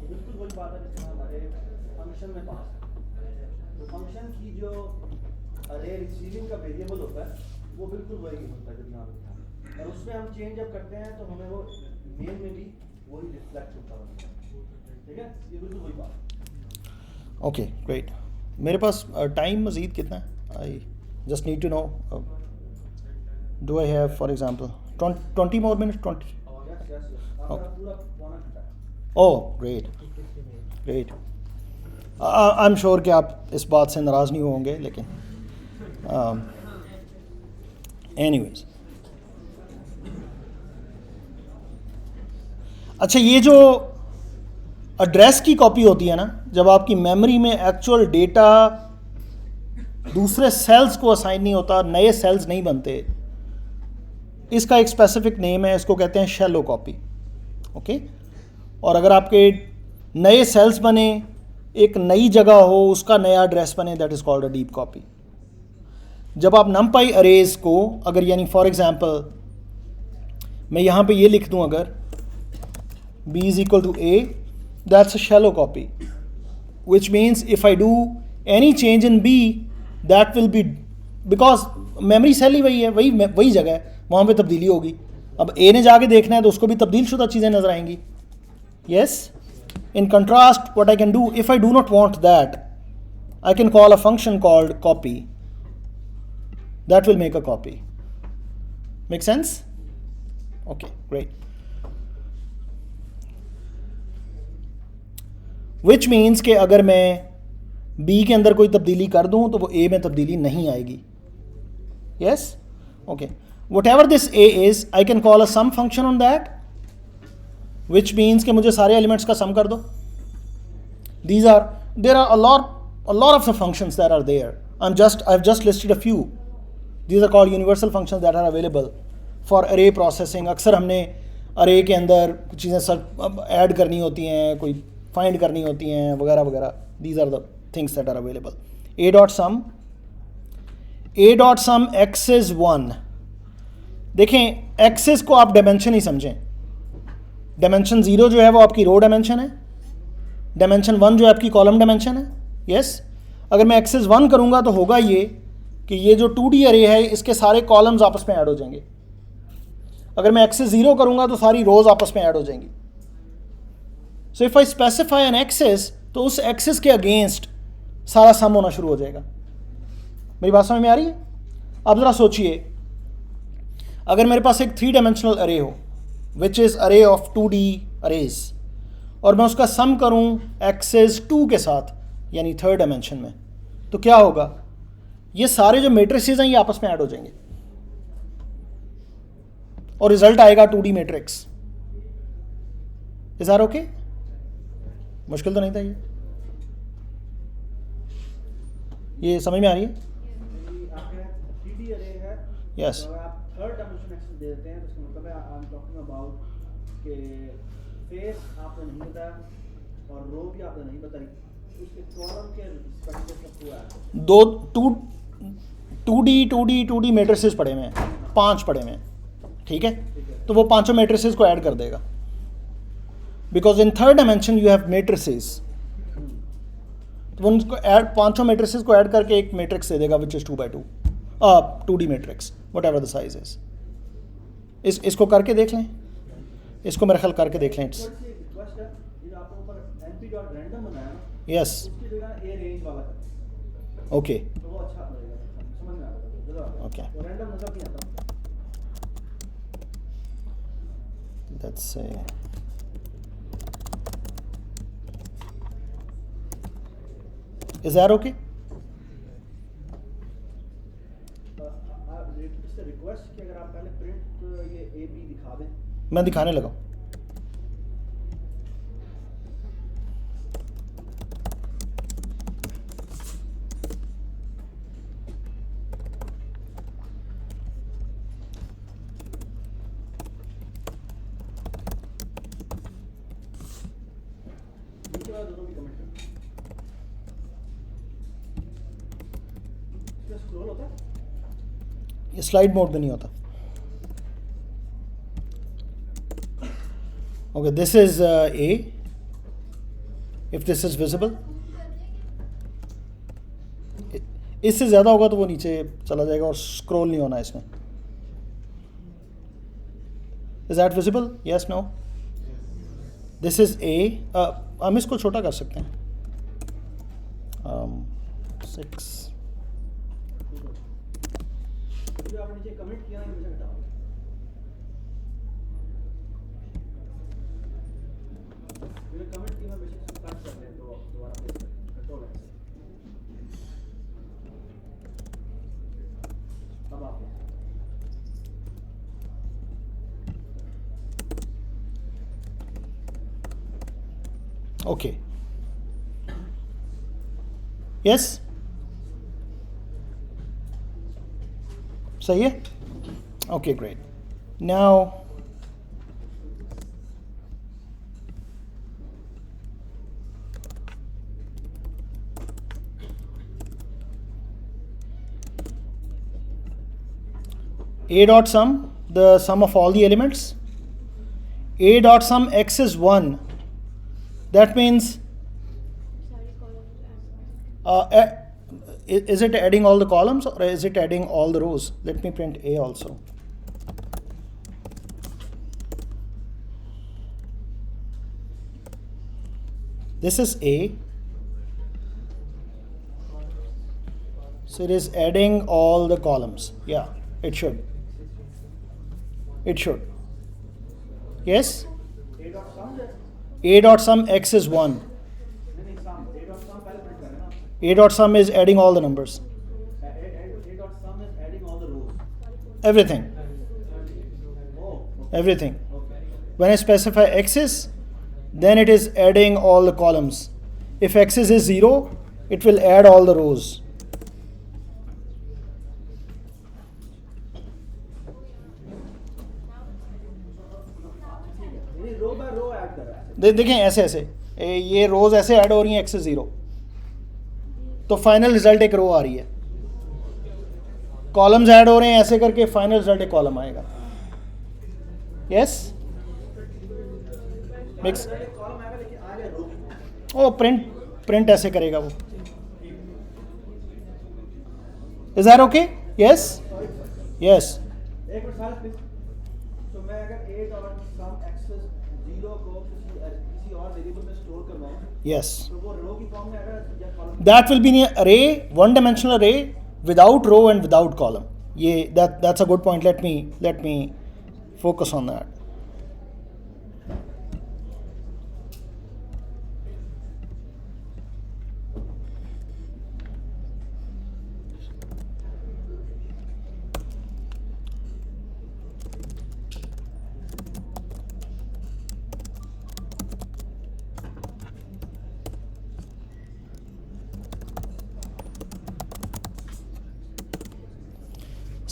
बिल्कुल वही बात है जिसमें हमारे फंक्शन में पास तो फंक्शन की जो अरे रिसीविंग का वेरिएबल होता है वो बिल्कुल वही होता है जो यहाँ पे था, और उसमें हम चेंज जब करते हैं तो हमें वो मेन में भी वही रिफ्लेक्ट होता है. ठीक है, ये बिल्कुल वही बात. Okay, great. मेरे पास टाइम मज़ीद कितना है? I just need to know, do I have for example 20 more minutes? 20? Yes आपका पूरा पौना घंटा है. Oh, great. I am sure कि आप इस बात से नाराज़ नहीं होंगे, लेकिन एनीवेज. अच्छा, ये जो एड्रेस की कॉपी होती है ना, जब आपकी मेमोरी में एक्चुअल डेटा दूसरे सेल्स को असाइन नहीं होता, नए सेल्स नहीं बनते, इसका एक स्पेसिफिक नेम है, इसको कहते हैं शैलो कॉपी. ओके, और अगर आपके नए सेल्स बने, एक नई जगह हो, उसका नया एड्रेस बने, that is called a deep copy. जब आप NumPy अरेज को अगर, यानी फॉर एग्जांपल मैं यहाँ पे ये लिख दूँ, अगर B is equal to A, that's a shallow copy, which means if I do any change in B, that will be, because memory cell ही वही है, वही जगह है, वहाँ पे तब्दीली होगी. अब A ने जाके देखना है तो उसको भी तब्दील शुदा चीज़ें नजर आएंगी. Yes, in contrast, what I can do, if I do not want that, I can call a function called copy. That will make a copy. Make sense? Okay great. Which means कि अगर मैं B के अंदर कोई तब्दीली कर दूं तो वो ए में तब्दीली नहीं आएगी. Yes? Okay. Whatever this a is, I can call a sum function on that, which means कि मुझे सारे एलिमेंट्स का सम कर दो. These are, there are a lot of the functions that are there. I've just listed a few. These are called universal functions that are available for array processing. अक्सर हमने array के अंदर कुछ चीज़ें सब ऐड करनी होती हैं, कोई फाइंड करनी होती हैं वगैरह वगैरह. These are the things that are available. A dot sum x is 1. देखें एक्सेस को आप डायमेंशन ही समझें. डायमेंशन 0 जो है वो आपकी रो डायमेंशन है, डायमेंशन 1 जो है आपकी कॉलम डायमेंशन है. यस? अगर मैं एक्सेस 1 करूंगा तो होगा ये कि ये जो 2D अरे है इसके सारे कॉलम्स आपस में ऐड हो जाएंगे. अगर मैं एक्सेस 0 करूंगा तो सारी रोज आपस में ऐड हो जाएंगी. So if I specify an axis तो उस एक्सेस के अगेंस्ट सारा सम होना शुरू हो जाएगा. मेरी बात समझ में आ रही है? अब ज़रा सोचिए, अगर मेरे पास एक 3 डायमेंशनल अरे हो विच इज़ अरे ऑफ 2D अरेज, और मैं उसका सम करूं एक्सेस 2 के साथ यानी 3rd डायमेंशन में, तो क्या होगा? ये सारे जो मैट्रिसेस हैं ये आपस में ऐड हो जाएंगे और रिजल्ट आएगा 2D matrix. Is are okay? मुश्किल तो नहीं था ये समझ में आ रही है? आपके 3D अरे है. Yes. तो आप 3rd डायमेंशन एक्सेस दे देते हैं, तो इसका मतलब है आई एम टॉकिंग अबाउट कि फेस आपने नहीं बताया और रो भी आपने नहीं बताई, उसके कॉलम के रिस्पेक्ट में सब हुआ है. 2D मैट्रिसेस पड़े हुए हैं, 5 पड़े हुए हैं. ठीक है? तो वो पांचों मैट्रिसेस को ऐड कर देगा, because in 3rd dimension you have matrices. तो वो उनको ऐड, पांचों मैट्रिसेस को ऐड करके एक मैट्रिक्स दे देगा which is 2x2 2D matrix what ever the size is. इसको करके देख लें, इसको मेरा ख्याल करके देख लें. इट्स रिक्वेस्ट है, ये आपने ऊपर np.random बनाया ना, यस. उसकी जगह ए रेंज वाला कर, ओके तो वो अच्छा लगेगा, समझ में आएगा. ओके, वो रैंडम नजर नहीं आता. Let's say is that okay? इससे रिक्वेस्ट कि अगर आप पहले प्रिंट ये ए बी दिखा दें. मैं दिखाने लगा. नीचे वाला दोनों भी कमेंट करें. इसमें स्क्रॉल होता है. ये स्लाइड मोड में नहीं होता. Okay, this is A. If this is visible, इससे ज़्यादा होगा तो वो नीचे चला जाएगा और स्क्रॉल नहीं होना इसमें. Is that visible? Yes, no? This is A. हम इसको छोटा कर सकते हैं. 6. जो आपने नीचे कमेंट किया है मुझे हटाओ. ये कमेंट किया मैं बेशक सब काट कर लें तो दोबारा पेस्ट करें कंट्रोल है. अब आप Okay. Yes? सही है? Okay, great. Now A dot sum, the sum of all the elements. A dot sum x is 1. That means is it adding all the columns or is it adding all the rows? Let me print A also. This is A. So it is adding all the columns. Yeah, it should. It should. Yes? A dot sum है A dot sum x is 1. नहीं sum A dot sum पहले print करें ना A dot sum is adding all the numbers. A dot sum is adding all the rows Everything. oh Everything. okay When I specify x's, then it is adding all the columns. If x's is 0, it will add all the rows. यानी रो bye रो add कर रहा है देखें ऐसे ऐसे ये रोज ऐसे add हो रही हैं x से 0, तो फाइनल रिजल्ट एक रो आ रही है. कॉलम्स ऐड हो रहे हैं ऐसे करके, फाइनल रिजल्ट एक कॉलम आएगा. Yes mix. कॉलम आएगा लेकिन आ गया रो ओ प्रिंट ऐसे करेगा वो. Is that okay? Yes yes. एक मिनट सारे प्लीज तो मैं अगर a डॉट सम एक्सेस 0 को किसी और वेरिएबल में स्टोर करवाऊं यस. तो वो रो की फॉर्म में आएगा या column That will be an array, one dimensional array without row and without column. That's a good point. Let me focus on that.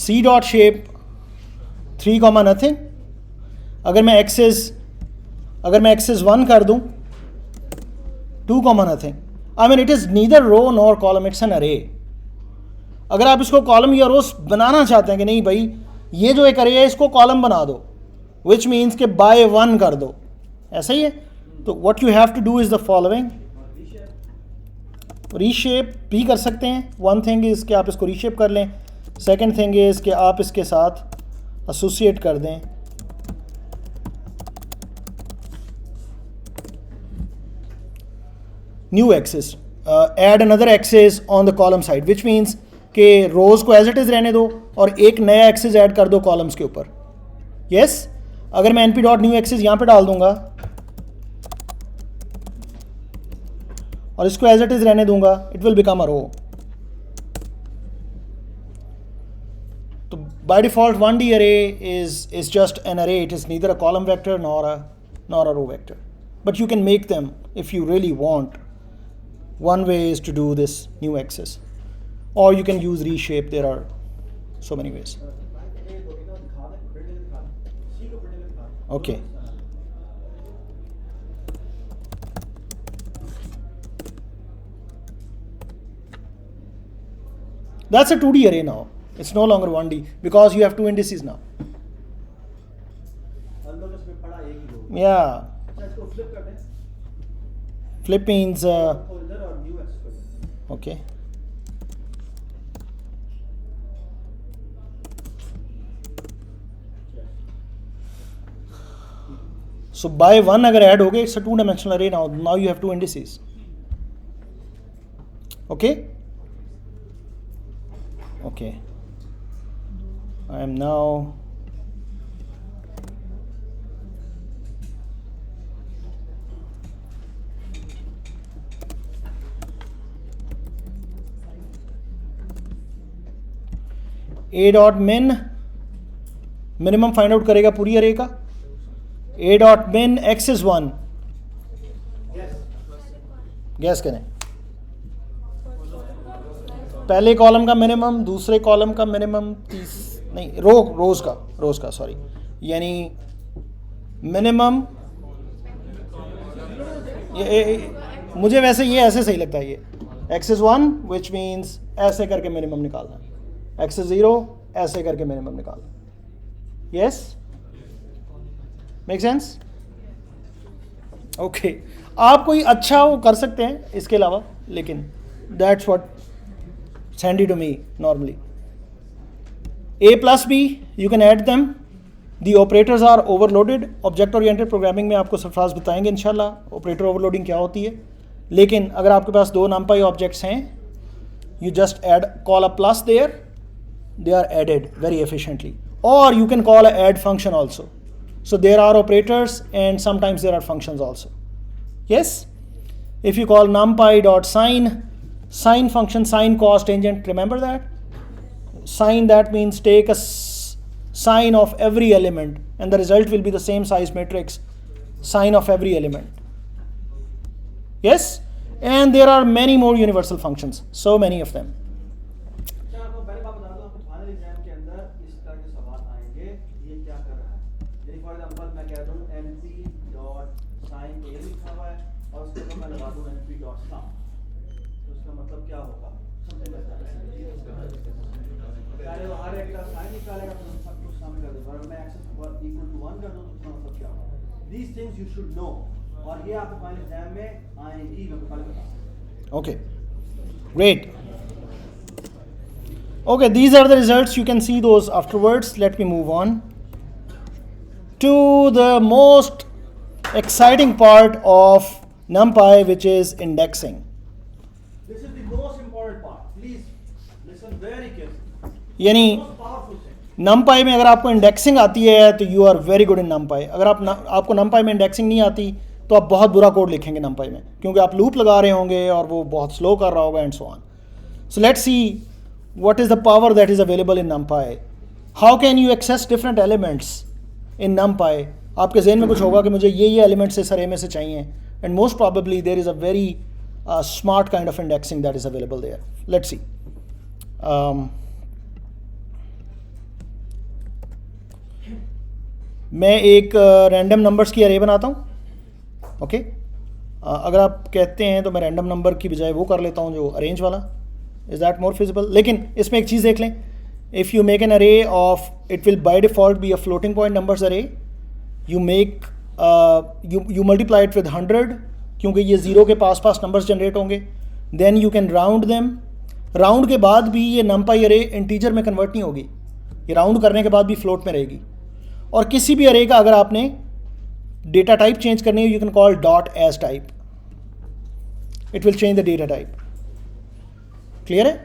C dot shape 3 comma nothing. अगर मैं access 1 कर दूं 2 comma nothing. I mean it is neither row nor column, it's an array. अगर आप इसको column या रोज बनाना चाहते हैं कि नहीं भाई ये जो एक array है इसको कॉलम बना दो, which means कि by 1 कर दो, ऐसा ही है. तो what you have to do is the following. Reshape भी कर सकते हैं. वन थिंग इज़ कि आप इसको रीशेप कर लें. सेकेंड थिंग इज़ कि आप इसके साथ एसोसिएट कर दें new axis, add another axis on the column side, which means कि रोज़ को एज इट इज़ रहने दो और एक नया एक्सेस ऐड कर दो कॉलम्स के ऊपर. यस अगर मैं np डॉट न्यू एक्सेस यहाँ पे डाल दूंगा और इसको एज इट इज़ रहने दूंगा, इट विल बिकम अ रो. तो by default 1D array is just an array. It is neither a column vector nor a row vector. But you can make them if you really want. One way is to do this new access, or you can use reshape. There are so many ways. Okay. That's a 2D array now. It's no longer 1D because you have two indices now. Yeah. Flip means okay. So by 1 अगर add हो गए, it's a 2-dimensional array now. Now you have two indices. Okay. Okay. I am now a dot min minimum find out करेगा पूरी अरे का. a dot min x is 1. Gas करें. पहले column का मिनिमम, दूसरे कॉलम का मिनिमम, नहीं रोज का सॉरी, यानी मिनिमम. मुझे वैसे ये ऐसे सही लगता है, ये x is 1 विच मीन्स ऐसे करके मिनिमम निकालना, x is 0 ऐसे करके मिनिमम निकालना. Yes make sense? ओके. आप कोई अच्छा वो कर सकते हैं इसके अलावा, लेकिन that's what handy to me normally. A plus B, you can add them. The operators are overloaded. Object oriented programming में आपको सरफराज बताएंगे इंशाल्लाह ऑपरेटर ओवरलोडिंग क्या होती है. लेकिन अगर आपके पास दो numpy ऑब्जेक्ट्स हैं, you just add call a plus there, they are added very efficiently. or you can call a add function also. So there are operators and sometimes there are functions also. Yes? If you call numpy dot sine function, sine cos tangent, remember that? Sine, that means take a sine of every element and the result will be the same size matrix, sine of every element. Yes? And there are many more universal functions, so many of them. अच्छा, आपको पहले बात बता दूं, आपको final exam के अंदर इस तरह के सवाल आएंगे, ये क्या कर रहा है? यानी फॉर एग्जांपल मैं कह दूं np.sin को ये लिखा हुआ है और उसके ऊपर मैं लगा दूं np.sum, तो इसका मतलब क्या होगा? समझ में आता है? पहले वो हर एक का साइन निकालेगा, तो सब कुछ सम कर देगा, और मैं एक्स इक्वल टू 1 कर दूं तो इसका मतलब क्या होगा? These things you should know, और ये आपको फाइनल एग्जाम में आएंगी, मैं आपको पहले बता दूं। Okay, great. Okay, these are the results. You can see those afterwards. Let me move on to the most exciting part of NumPy, which is indexing. This is the most important part. Please listen very carefully. यानी Most powerful thing. NumPy में अगर आपको indexing आती है तो you are very good in NumPy. अगर आपको NumPy में इंडेक्सिंग नहीं आती तो आप बहुत बुरा कोड लिखेंगे NumPy में, क्योंकि आप लूप लगा रहे होंगे और वो बहुत स्लो कर रहा होगा and so on. So let's see what is the power that is available in NumPy. How can you access different elements in NumPy? आपके ज़हन में कुछ होगा कि मुझे ये एलिमेंट्स इस अरे में से चाहिए, and most probably there is a very smart kind of indexing that is available there. Let's see. मैं एक रैंडम नंबर्स की अरे बनाता हूँ. ओके, अगर आप कहते हैं तो मैं रैंडम नंबर की बजाय वो कर लेता हूँ जो अरेंज वाला. Is that more feasible? लेकिन इसमें एक चीज़ देख लें. If you make an array of, it will by default be a floating point numbers array. You make you multiply it with 100, क्योंकि ये 0 के पास पास नंबर्स जनरेट होंगे. Then you can round them. Round के बाद भी ये NumPy array इंटीजर में convert नहीं होगी, ये राउंड करने के बाद भी फ्लोट में रहेगी. और किसी भी array का अगर आपने डेटा टाइप चेंज करनी है, you can call dot as type. It will change the data type. Clear है?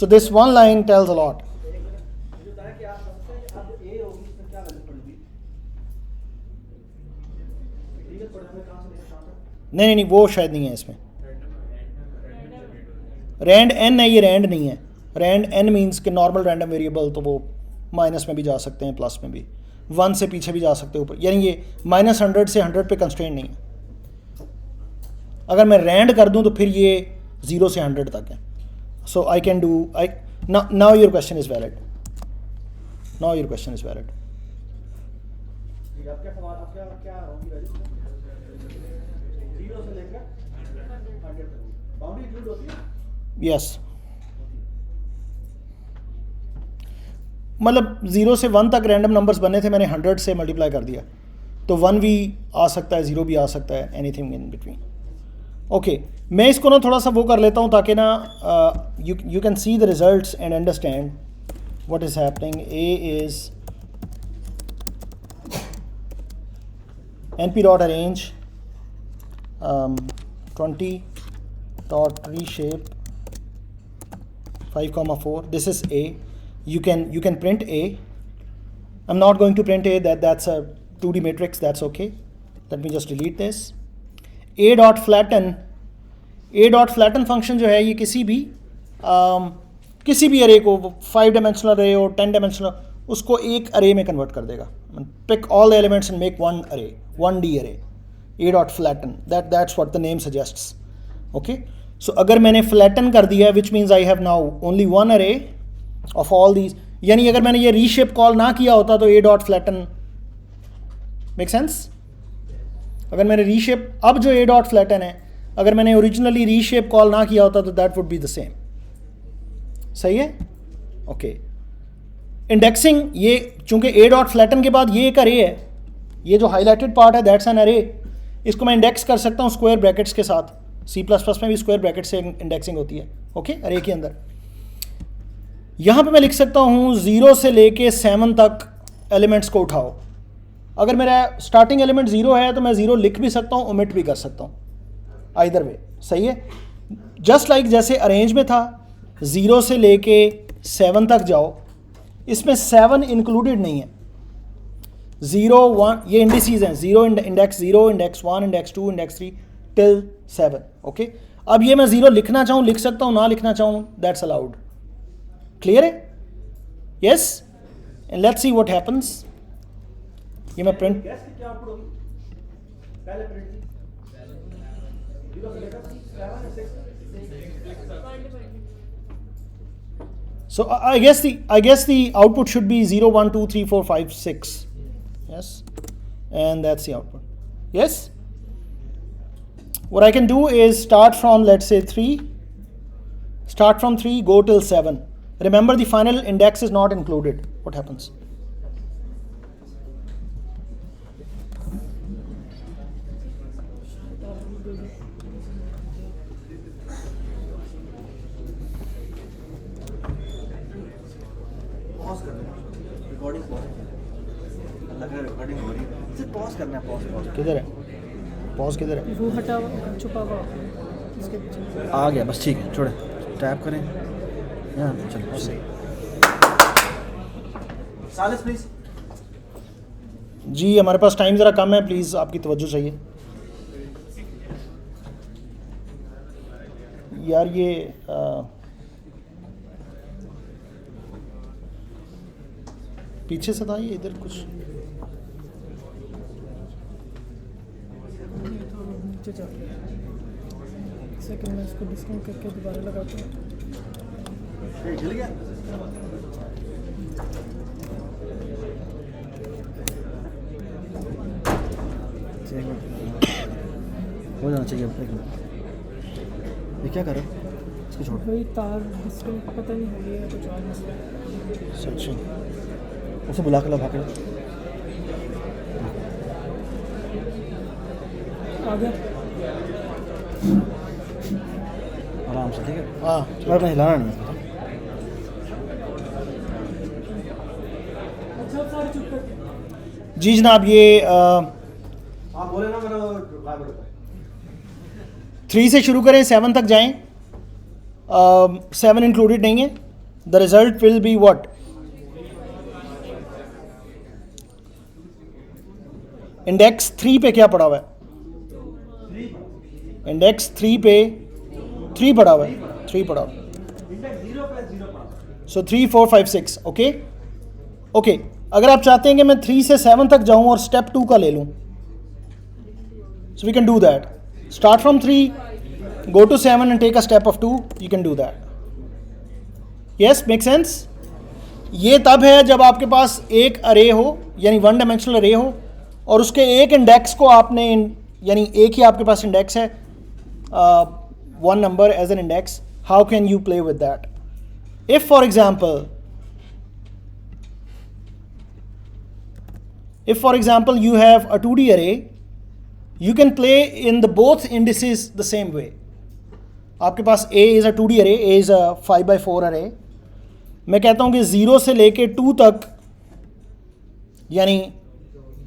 So this one line tells a lot. मुझे बताया कि आप समझते हैं कि अब ए होगी, इसमें क्या वैल्यू पड़ेगी? इंटीजर पढ़ने में कहाँ से लेकर कहाँ तक? नहीं, वो शायद नहीं है इसमें. रैंड एन है, ये रैंड नहीं है. रैंड एन मीन्स कि नॉर्मल रैंडम वेरिएबल, तो वो माइनस में भी जा सकते हैं, प्लस में भी, 1 से पीछे भी जा सकते हैं ऊपर. यानी ये -100 से 100 पे कंस्ट्रेंट नहीं है. अगर मैं रैंड कर दूं तो फिर ये 0 से 100 तक है. So I can do, now your question is valid. Now your question is valid. जी, अब क्या सवाल, अब क्या होगी वैल्यू? 0 से लेकर 100 तक. बाउंड्री इंक्लूड होती है? Yes. मतलब 0 से 1 तक रैंडम नंबर्स बने थे, मैंने 100 से मल्टीप्लाई कर दिया, तो 1 भी आ सकता है, 0 भी आ सकता है, एनीथिंग इन बिटवीन. ओके, मैं इसको ना थोड़ा सा वो कर लेता हूँ ताकि ना you can see the results and understand what is happening. A is np.arrange 20 dot reshape 5,4. This is A. You can print A. I'm not going to print A. That's a 2D matrix. That's okay. Let me just delete this. A.flatten function जो है ये किसी भी अरे को, 5 dimensional अरे हो, 10 dimensional, उसको एक अरे में कन्वर्ट कर देगा. Pick all the elements and make one array, 1D अरे. A.flatten, that's what the name suggests. Okay, so अगर मैंने flatten कर दिया, which means I have now only one array of all these. यानी अगर मैंने ये reshape कॉल ना किया होता तो A.flatten make sense? अगर मैंने reshape, अब जो A.flatten है, अगर मैंने ओरिजिनली reshape कॉल ना किया होता तो that would be the same. सही है? ओके. इंडेक्सिंग, ये चूंकि A.flatten के बाद ये एक अरे है, ये जो हाईलाइटेड पार्ट है दैट्स एन अरे. इसको मैं इंडेक्स कर सकता हूँ स्क्वायर ब्रैकेट्स के साथ. C++ में भी स्क्वायर ब्रैकेट से इंडेक्सिंग होती है. ओके, अरे के अंदर. यहाँ पे मैं लिख सकता हूँ 0 से लेके 7 तक एलिमेंट्स को उठाओ. अगर मेरा स्टार्टिंग एलिमेंट 0 है तो मैं 0 लिख भी सकता हूँ, ओमिट भी कर सकता हूँ, आइदर वे. सही है? जस्ट लाइक जैसे अरेंज में था, 0 से लेके 7 तक जाओ, इसमें 7 इंक्लूडेड नहीं है। 0 1 ये इंडिसेस हैं, 0 index 0, index 1, index 2, index 3 till 7। Okay, अब ये मैं 0 लिखना चाहूँ लिख सकता हूँ, ना लिखना चाहूँ दैट्स अलाउड। क्लियर है? Yes, and let's see what happens. ये मैं प्रिंट गैस की क्या आउटपुट होगी? पहले प्रिंट थी 0 से लेकर 7 6 So I guess the output should be 0 1 2 3 4 5 6. Yes, and that's the output. Yes. What I can do is start from, let's say, 3. Start from 3, go till 7. Remember, the final index is not included. What happens? Pause करना है, recording pause लग रहा है, recording हो रही है, सिर्फ pause करना है, पॉज किधर है? पॉज किधर है? वो हटा हुआ छुपा हुआ इसके पीछे। आ गया बस, ठीक है, छोड़े, टैप करें यहाँ पे, चलो सही। सालिस प्लीज। जी हमारे पास टाइम ज़रा कम है, प्लीज़ आपकी तवज्जो चाहिए। यार ये पीछे से था, ये इधर कुछ नीचे जा सेकंड में इसको डिस्काउंट करके दोबारा लगाते हैं। जल गया। हो जाना चाहिए, एक मिनट। ये क्या कर रहे हो? इसको छोड़। वही तार डिस्काउंट पता नहीं हो गया कुछ और मसला। सच उसे बुला के ला, भाग के ला। आ गया। आराम से, ठीक है। हाँ मैं हिलाना नहीं है। अच्छा सारे चुप कर। जी जनाब, ये आप बोले ना, मेरा लाइव होता है। 3 से शुरू करें, 7 तक जाएं। 7 इंक्लूडेड नहीं है। The result will be what? Index 3 पे क्या पड़ा हुआ है? इंडेक्स 3 पे 3 पड़ा हुआ है, 3 पड़ा हुआ है। इंडेक्स 0 पे 0 पड़ा। सो 3 4 5 6। ओके ओके, अगर आप चाहते हैं कि मैं 3 से 7 तक जाऊं और स्टेप 2 का ले लूं, so we can do that. Start from 3, go to 7 and take a step of 2. You can do that. Yes, make sense? ये तब है जब आपके पास एक अरे हो, यानी 1 डायमेंशनल अरे हो, और उसके एक इंडेक्स को आपने, यानी एक ही आपके पास इंडेक्स है, 1 number as an index. How can you play with that? If for example you have a 2D array, you can play in the both indices the same way. आपके पास A is a 2D array, A is a 5x4 array. मैं कहता हूँ कि 0 से लेके 2 तक, यानी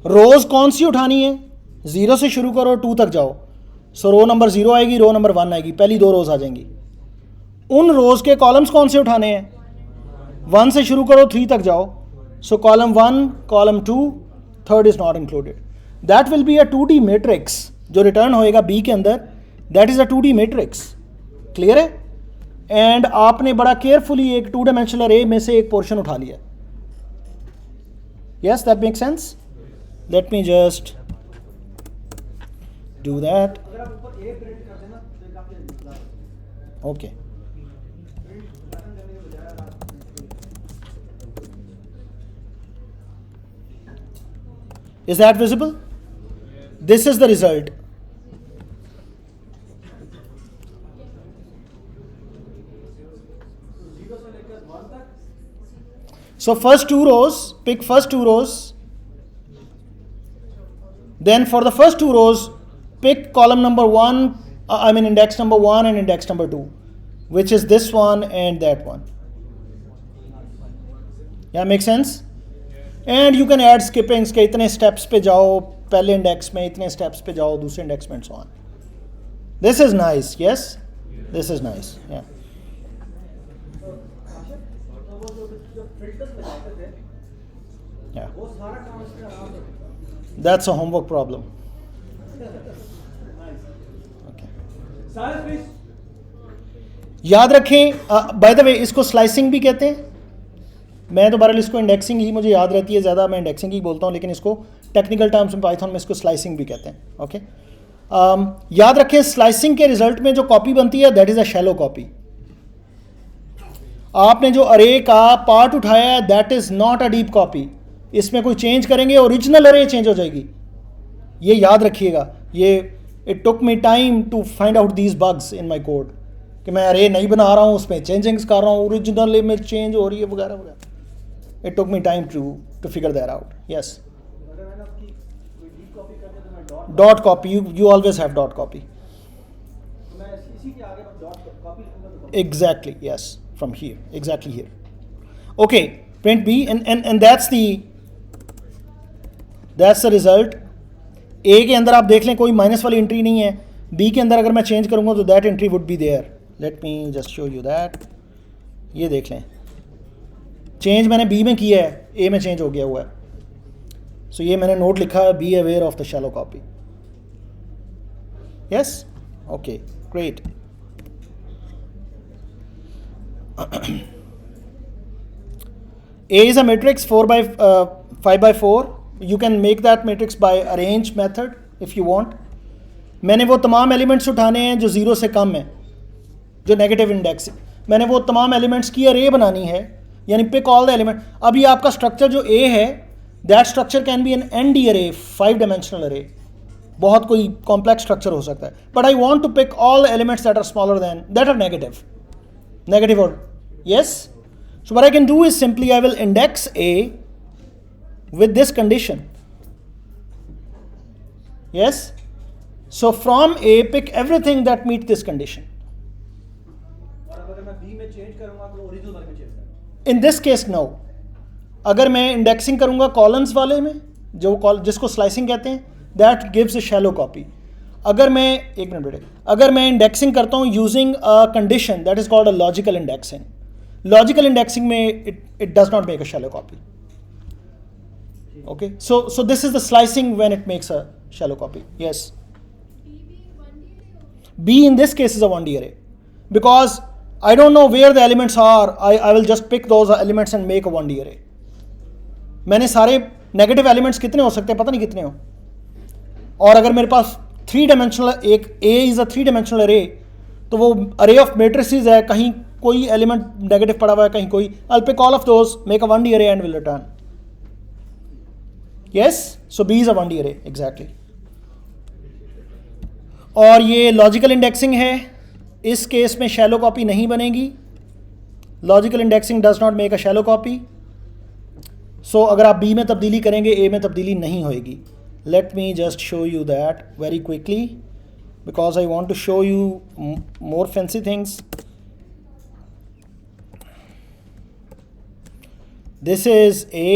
रोज़ कौन सी उठानी है? 0 से शुरू करो, 2 तक जाओ। सो रो नंबर 0 आएगी, रो नंबर 1 आएगी, पहली 2 रोज़ आ जाएंगी। उन रोज़ के कॉलम्स कौन से उठाने हैं? 1 से शुरू करो, 3 तक जाओ। सो column 1, column 2, third is not included. That will be a 2D matrix जो रिटर्न होएगा B के अंदर, that is a 2D matrix. Clear है? एंड आपने बड़ा केयरफुली एक 2 डायमेंशनल अरे में से एक पोर्शन उठा लिया। Yes, that make sense? Late me just do that. अगर आप ऊपर ए प्रिंट कर देना तो काफी मजा आता है। ओके, प्रिंट बटन करने के बजाय आप is that visible? This is the result. So first 2 rows, pick first 2 rows. Then for the first 2 rows, pick column number 1, index number 1 and index number 2, which is this one and that one. Yeah, make sense? And you can add skippings के इतने steps पे जाओ, पहले index में इतने steps पे जाओ, दूसरे इंडेक्स में and so on. This is nice, yes? This is nice, yeah. तो वो जो फिल्टर्स लगाते थे, Yeah, वो सारा काम इसमें आराम से होता है। that's a homework problem. Okay. सारे प्लीज याद रखें, बाय द वे इसको स्लाइसिंग भी कहते हैं। मैं तो बहरहाल इसको इंडेक्सिंग ही मुझे याद रहती है ज़्यादा, मैं इंडेक्सिंग ही बोलता हूँ, लेकिन इसको टेक्निकल टर्म्स में पाइथन में इसको स्लाइसिंग भी कहते हैं। ओके, याद रखें स्लाइसिंग के रिजल्ट में जो कॉपी बनती है that is a shallow copy. आपने जो अरे का पार्ट उठाया है that is not a deep copy. इसमें कोई चेंज करेंगे ओरिजिनल अरे चेंज हो जाएगी, ये याद रखिएगा। ये it took me time to find out these bugs in my code कि मैं अरे नहीं बना रहा हूँ, उसमें चेंजिंग्स कर रहा हूँ, ओरिजिनल में चेंज हो रही है वगैरह वगैरह। It took me time to figure that out. Yes, अगर मैंने आपकी कोई डीप कॉपी करनी है तो मैं dot copy, you always have dot copy. तो मैं इसी के आगे बस डॉट कॉपी लिखूंगा तो Exactly, yes, from here, exactly here. Okay, print B, and that's the result. A के अंदर आप देख लें कोई माइनस वाली एंट्री नहीं है। B के अंदर अगर मैं चेंज करूंगा तो that entry would be there. Let me just show you that. ये देख लें, चेंज मैंने B में किया है, A में चेंज हो गया हुआ है। सो ये मैंने नोट लिखा है, be aware of the shallow copy. Yes, okay, great. A is a matrix 4 by 5 by 4. You can make that matrix by arrange method if you want. मैंने वो तमाम एलिमेंट्स उठाने हैं जो ज़ीरो से कम है, जो नेगेटिव इंडेक्स है। मैंने वो तमाम एलिमेंट्स की अरे बनानी है, यानी पिक ऑल द एलिमेंट। अभी आपका स्ट्रक्चर जो A है that structure can be an ND array, 5 dimensional अरे। बहुत कोई कॉम्प्लेक्स स्ट्रक्चर हो सकता है, but I want to pick all the elements that are smaller than that are negative or yes. So what I can do is simply I will index A with this condition. Yes, so from A pick everything that meet this condition. और अगर मैं B में change करूंगा तो original work में change करूंगा। In this case no, अगर मैं इंडेक्सिंग करूंगा कॉलम्स वाले में, जो जिसको स्लाइसिंग कहते हैं, that gives a shallow copy. अगर मैं एक मिनट बेटे, अगर मैं इंडेक्सिंग करता हूँ using a condition that is called a logical indexing, logical indexing में it does not make a shallow copy. Okay, so this is the slicing when it makes a shallow copy. Yes, B in this case is a 1D array because I don't know where the elements are. I will just pick those elements and make a 1D array. मैंने सारे negative elements कितने हो सकते हैं पता नहीं कितने हो, और अगर मेरे पास 3 डायमेंशनल एक A इज़ अ 3 डायमेंशनल अरे, तो वो अरे ऑफ मैट्रिसेस है, कहीं कोई एलिमेंट नेगेटिव पड़ा हुआ है, कहीं कोई। I'll pick all of those, make a 1D array and will return. Yes, so B is a 1D array exactly. और ये लॉजिकल इंडेक्सिंग है, इस केस में शैलो कॉपी नहीं बनेगी। Logical indexing does not make a shallow copy. So अगर आप B में तब्दीली करेंगे A में तब्दीली नहीं होएगी। Let me just show you that very quickly because I want to show you more fancy things. This is A,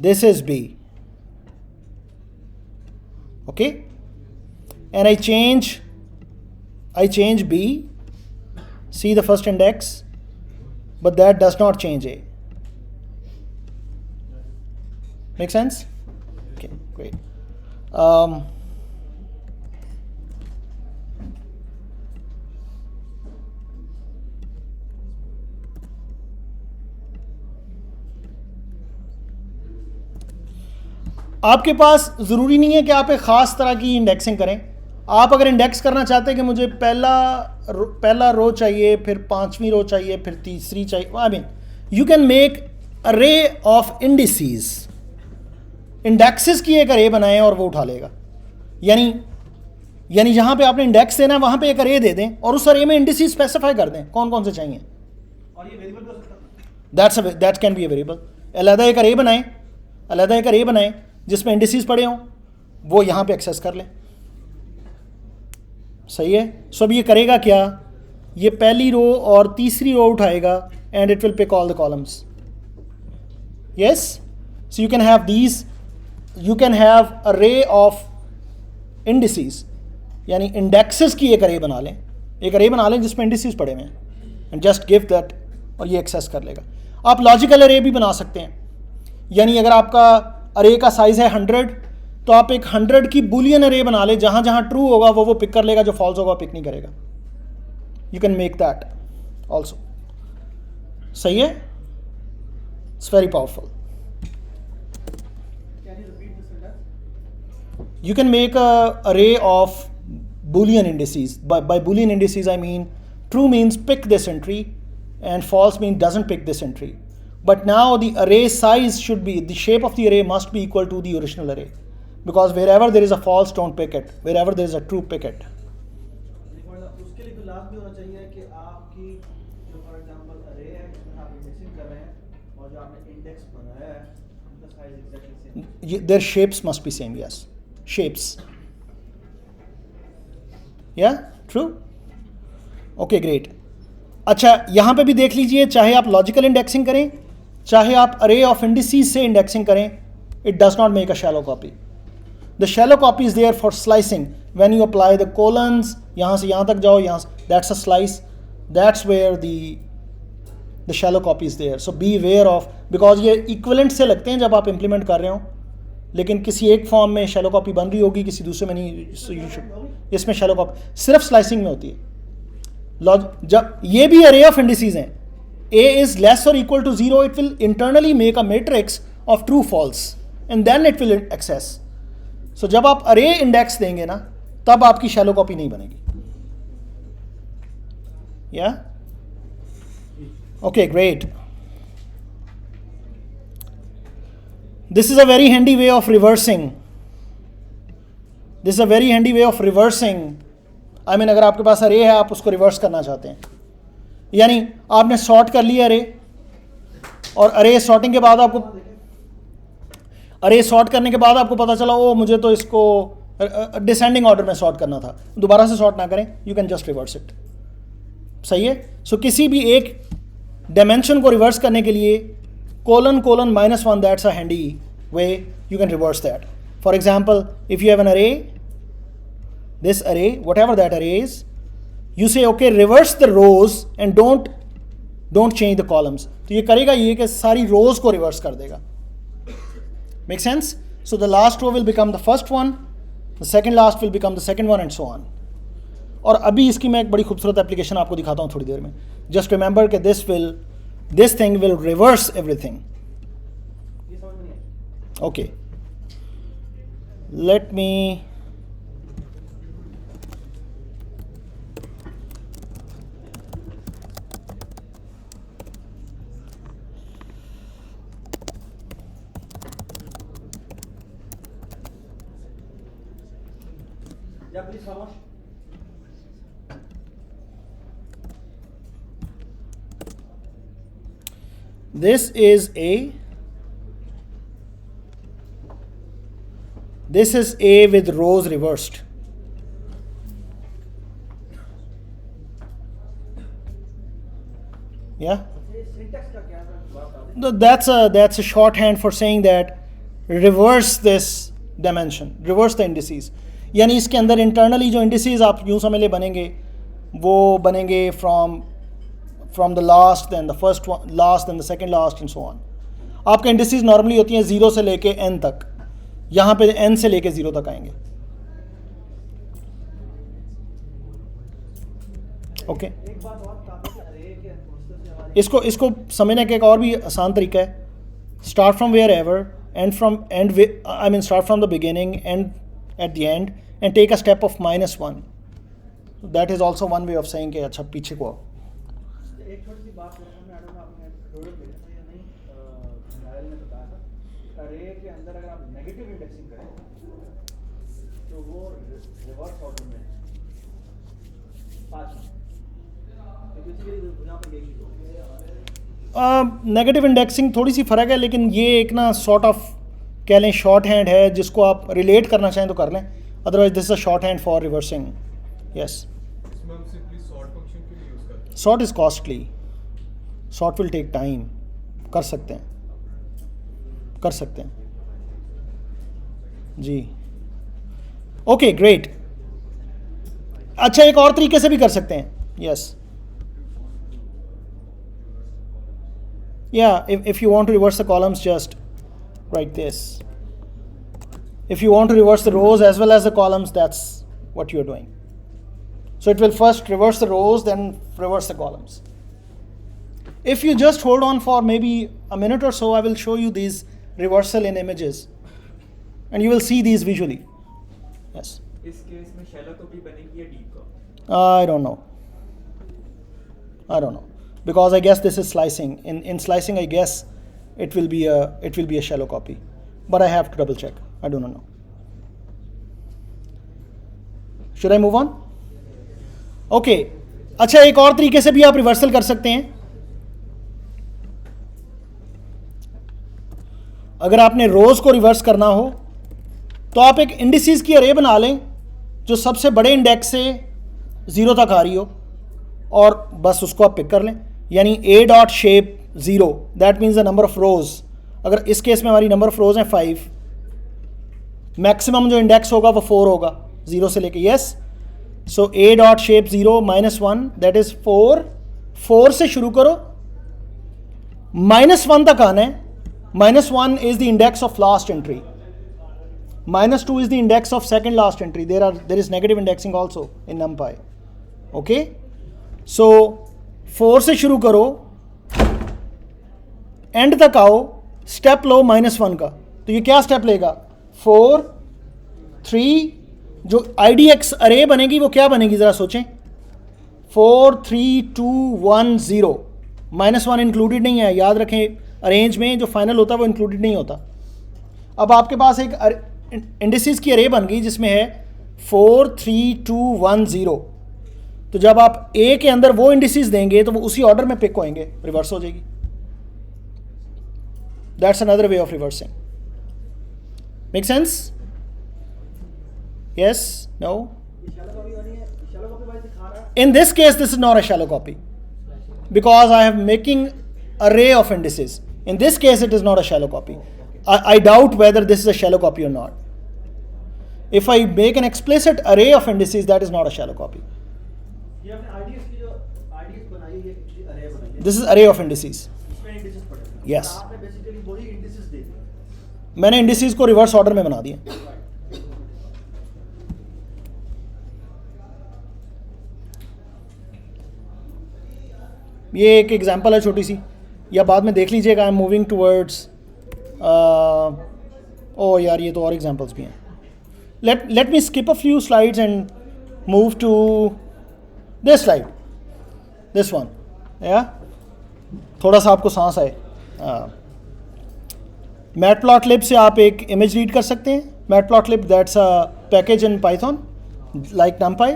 this is B. Okay, and I change B, see the first index, but that does not change A. Make sense? Okay, great. आपके पास ज़रूरी नहीं है कि आप एक ख़ास तरह की इंडेक्सिंग करें। आप अगर इंडेक्स करना चाहते हैं कि मुझे पहला रो चाहिए, फिर 5वीं रो चाहिए, फिर तीसरी चाहिए, I mean you can make अरे ऑफ इंडिसेस। इंडेक्सेस की एक अरे बनाएं और वो उठा लेगा। यानी जहाँ पे आपने इंडेक्स देना है वहाँ पे एक अरे दे दें और उस अरे में इंडिसेस स्पेसिफाई कर दें कौन कौन से चाहिए। और ये वेरिएबल भी हो सकता है। That can be a variable. अलहदा एक अरे बनाएं जिसमें इंडिसेस पड़े हों, वो यहाँ पे एक्सेस कर लें। सही है। सो अब ये करेगा क्या, ये पहली रो और तीसरी रो उठाएगा and it will pick all the columns. Yes, so you can have these, you can have array of indices, यानी इंडेक्सेस की एक अरे बना लें जिसमें इंडिसेस पड़े हुए हैं, एंड जस्ट गिव दैट और ये एक्सेस कर लेगा। आप लॉजिकल अरे भी बना सकते हैं, यानी अगर आपका अरे का साइज़ है 100 तो आप एक 100 की बुलियन अरे बना ले, जहाँ जहाँ ट्रू होगा वो पिक कर लेगा, जो फॉल्स होगा पिक नहीं करेगा। You can make that also. सही है, it's very powerful. Can you repeat this sentence? You can make a array of Boolean indices. By Boolean indices I mean true means pick this entry and false means doesn't pick this entry. But now the array size should be, the shape of the array must be equal to the original array, because wherever there is a false don't pick it, wherever there is a true pick it. उसके लिए तो last भी होना चाहिए कि आपकी जो for example अरे है जिसमें आप इंडेक्सिंग कर रहे हैं और जो आपने इंडेक्स बनाया है उनका size exactly same. Their shapes must be same, yes. Shapes. Yeah, true? Okay, great. अच्छा, यहाँ पे भी देख लीजिए, चाहे आप लॉजिकल इंडेक्सिंग करें, चाहे आप अरे ऑफ इंडिसेस से इंडेक्सिंग करें, it does not make a shallow copy. The shallow copy is there for slicing. When you apply the colons, यहाँ से यहाँ तक जाओ, यहाँ से, that's a slice, that's where the shallow copy is there. So beware of, because ये equivalent से लगते हैं जब आप इंप्लीमेंट कर रहे हो, लेकिन किसी एक फॉर्म में शैलो कॉपी बन रही होगी, किसी दूसरे में नहीं। इसमें शैलो कॉपी सिर्फ स्लाइसिंग में होती है। जब ये भी अरे ऑफ इंडिसेस हैं, a is less or equal to 0, it will internally make a matrix of true false and then it will access. So जब आप अरे इंडेक्स देंगे ना, तब आपकी शैलो कॉपी नहीं बनेगी। Yeah? Okay, great. This is a very handy way of reversing. This is a very handy way of reversing. I mean, अगर आपके पास अरे है, आप उसको रिवर्स करना चाहते हैं, यानी आपने सॉर्ट कर लिया अरे, और अरे सॉर्टिंग के बाद आपको, अरे सॉर्ट करने के बाद आपको पता चला ओ मुझे तो इसको डिसेंडिंग ऑर्डर में सॉर्ट करना था, दोबारा से सॉर्ट ना करें, you can just reverse it. सही है। सो किसी भी एक डायमेंशन को रिवर्स करने के लिए colon -1, that's a handy way, you can reverse that. For example, if you have an अरे, this array, whatever that array is, you say okay, reverse the rows and don't change the columns. तो ये करेगा ये कि सारी rows को reverse कर देगा। Make sense? So the last row will become the first one, the second last will become the second one and so on. और अभी इसकी मैं एक बड़ी खूबसूरत एप्लीकेशन आपको दिखाता हूँ थोड़ी देर में। Just remember कि this thing will reverse everything. ये समझ में नहीं आया। Okay. Let me या प्लीज खामोश। This is A with rows reversed. Yeah, syntax का क्या है, बात आ रही that's a shorthand for saying that reverse this dimension, reverse the indices. यानी इसके अंदर इंटरनली जो इंडिसेस आप यूँ समझ ले बनेंगे, वो बनेंगे from the last than the first one, last than the second last and so on. आपके इंडिसेस नॉर्मली होती हैं 0 से लेके n तक, यहाँ पे n से लेके 0 तक आएंगे। ओके, एक बात और, काफी अरे के प्रोसेस से हमारी इसको समझने का एक और भी आसान तरीका है, start from wherever, start from the beginning, end at the end, and take a step of -1. So that is also one way of saying कि अच्छा पीछे को आओ। एक छोटी सी बात करना, मैं आई आपने ट्यूटोरियल भेजा था या नहीं, नायल ने बताया था, अरे के अंदर अगर आप नेगेटिव इंडेक्सिंग करें तो वो रिवर्स ऑर्डर में 5 तो बेसिकली यहाँ पे देखिए नेगेटिव इंडेक्सिंग थोड़ी सी फ़र्क है, लेकिन ये एक ना सॉर्ट ऑफ कह लें शॉर्ट हैंड है, जिसको आप रिलेट करना चाहें तो कर लें, otherwise this is a short hand for reversing. Yes, इसमें हम सिंपली सॉर्ट फंक्शन के लिए यूज करते हैं। Sort is costly, sort will take time, कर सकते हैं जी। Okay great. अच्छा, एक और तरीके से भी कर सकते हैं। Yes, Yeah, if you want to reverse the columns, just write this. If you want to reverse the rows as well as the columns, that's what you're doing. So it will first reverse the rows, then reverse the columns. If you just hold on for maybe a minute or so, I will show you these reversal in images. And you will see these visually. Yes. इस case में shallow copy बनेगी या deep copy? I don't know. Because I guess this is slicing. In slicing, I guess it will be a shallow copy. But I have to double check. I do not know. Should I move on? Okay. अच्छा, एक और तरीके से भी आप reversal कर सकते हैं. अगर आपने रोज को रिवर्स करना हो तो आप एक इंडिसेस की अरे बना लें जो सबसे बड़े इंडेक्स से 0 तक आ रही हो और बस उसको आप पिक कर लें. यानी a dot shape 0, that means the number of रोज. अगर इस केस में हमारी नंबर ऑफ रोज हैं 5, मैक्सिमम जो इंडेक्स होगा वो 4 होगा 0 से लेके. Yes, so a dot shape 0 -1 that is 4 से शुरू करो, -1 तक आना है. -1 is the index of last entry. -2 is the index of second last entry. There is negative indexing also in NumPy. Okay? So 4 से शुरू करो, एंड तक आओ, स्टेप लो -1 का. तो ये क्या स्टेप लेगा? 4 3, जो IDX अरे बनेगी वो क्या बनेगी ज़रा सोचें. 4 3 2 1 0. -1 इंक्लूडेड नहीं है, याद रखें. अरेंज में जो फाइनल होता है वो इंक्लूडेड नहीं होता. अब आपके पास एक इंडिसेस की अरे बन गई जिसमें है 4 3 2 1 0. तो जब आप ए के अंदर वो इंडिसेस देंगे तो वो उसी ऑर्डर में पिक होएंगे, रिवर्स हो जाएगी. That's another way of reversing. Make sense? Yes? No? In this case, this is not a shallow copy because I am making array of indices. In this case, it is not a shallow copy. I doubt whether this is a shallow copy or not. If I make an explicit array of indices, that is not a shallow copy. ये आपने IDX की जो IDX बनाई है, ये array बनाई है. This is array of indices. इसमें indices पड़े. Yes. आपने basically वही indices दे दिए. मैंने indices को रिवर्स ऑर्डर में बना दिया. ये एक एग्जांपल है छोटी सी, या बाद में देख लीजिएगा. आई एम मूविंग टूवर्ड्स, ओ यार ये तो और एग्जांपल्स भी हैं. Let me skip a few slides and move to this slide, this one. या थोड़ा सा आपको सांस आए. मैटप्लॉटलिब से आप एक इमेज रीड कर सकते हैं. Matplotlib that's a package in Python like NumPy.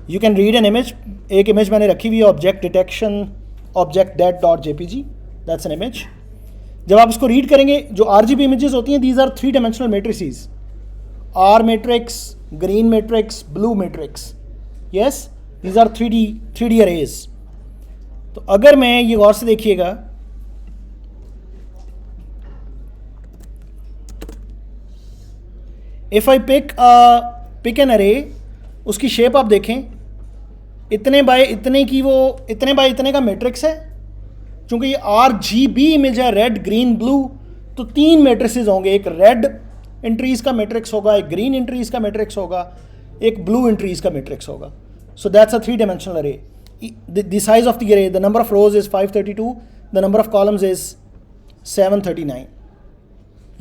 You can read an image. एक इमेज मैंने रखी हुई है, object detection object det dot JPG. That's an image. जब आप इसको रीड करेंगे, जो RGB इमेजेस होती हैं, these are 3 dimensional matrices. R matrix, green matrix, blue matrix. Yes, these are 3D arrays. तो अगर मैं ये गौर से देखिएगा, इफ आई पिक एन अरे, उसकी शेप आप देखें, इतने बाय इतने की वो इतने बाय इतने का मैट्रिक्स है. चूंकि ये RGB इमेज है, रेड ग्रीन ब्लू, तो 3 मैट्रिसेस होंगे. एक रेड एंट्रीज का मैट्रिक्स होगा, एक ग्रीन एंट्रीज का मैट्रिक्स होगा, एक ब्लू एंट्रीज का मैट्रिक्स होगा. So that's a 3 dimensional array. The size of the array, the number of rows is 532, the number of columns is 739.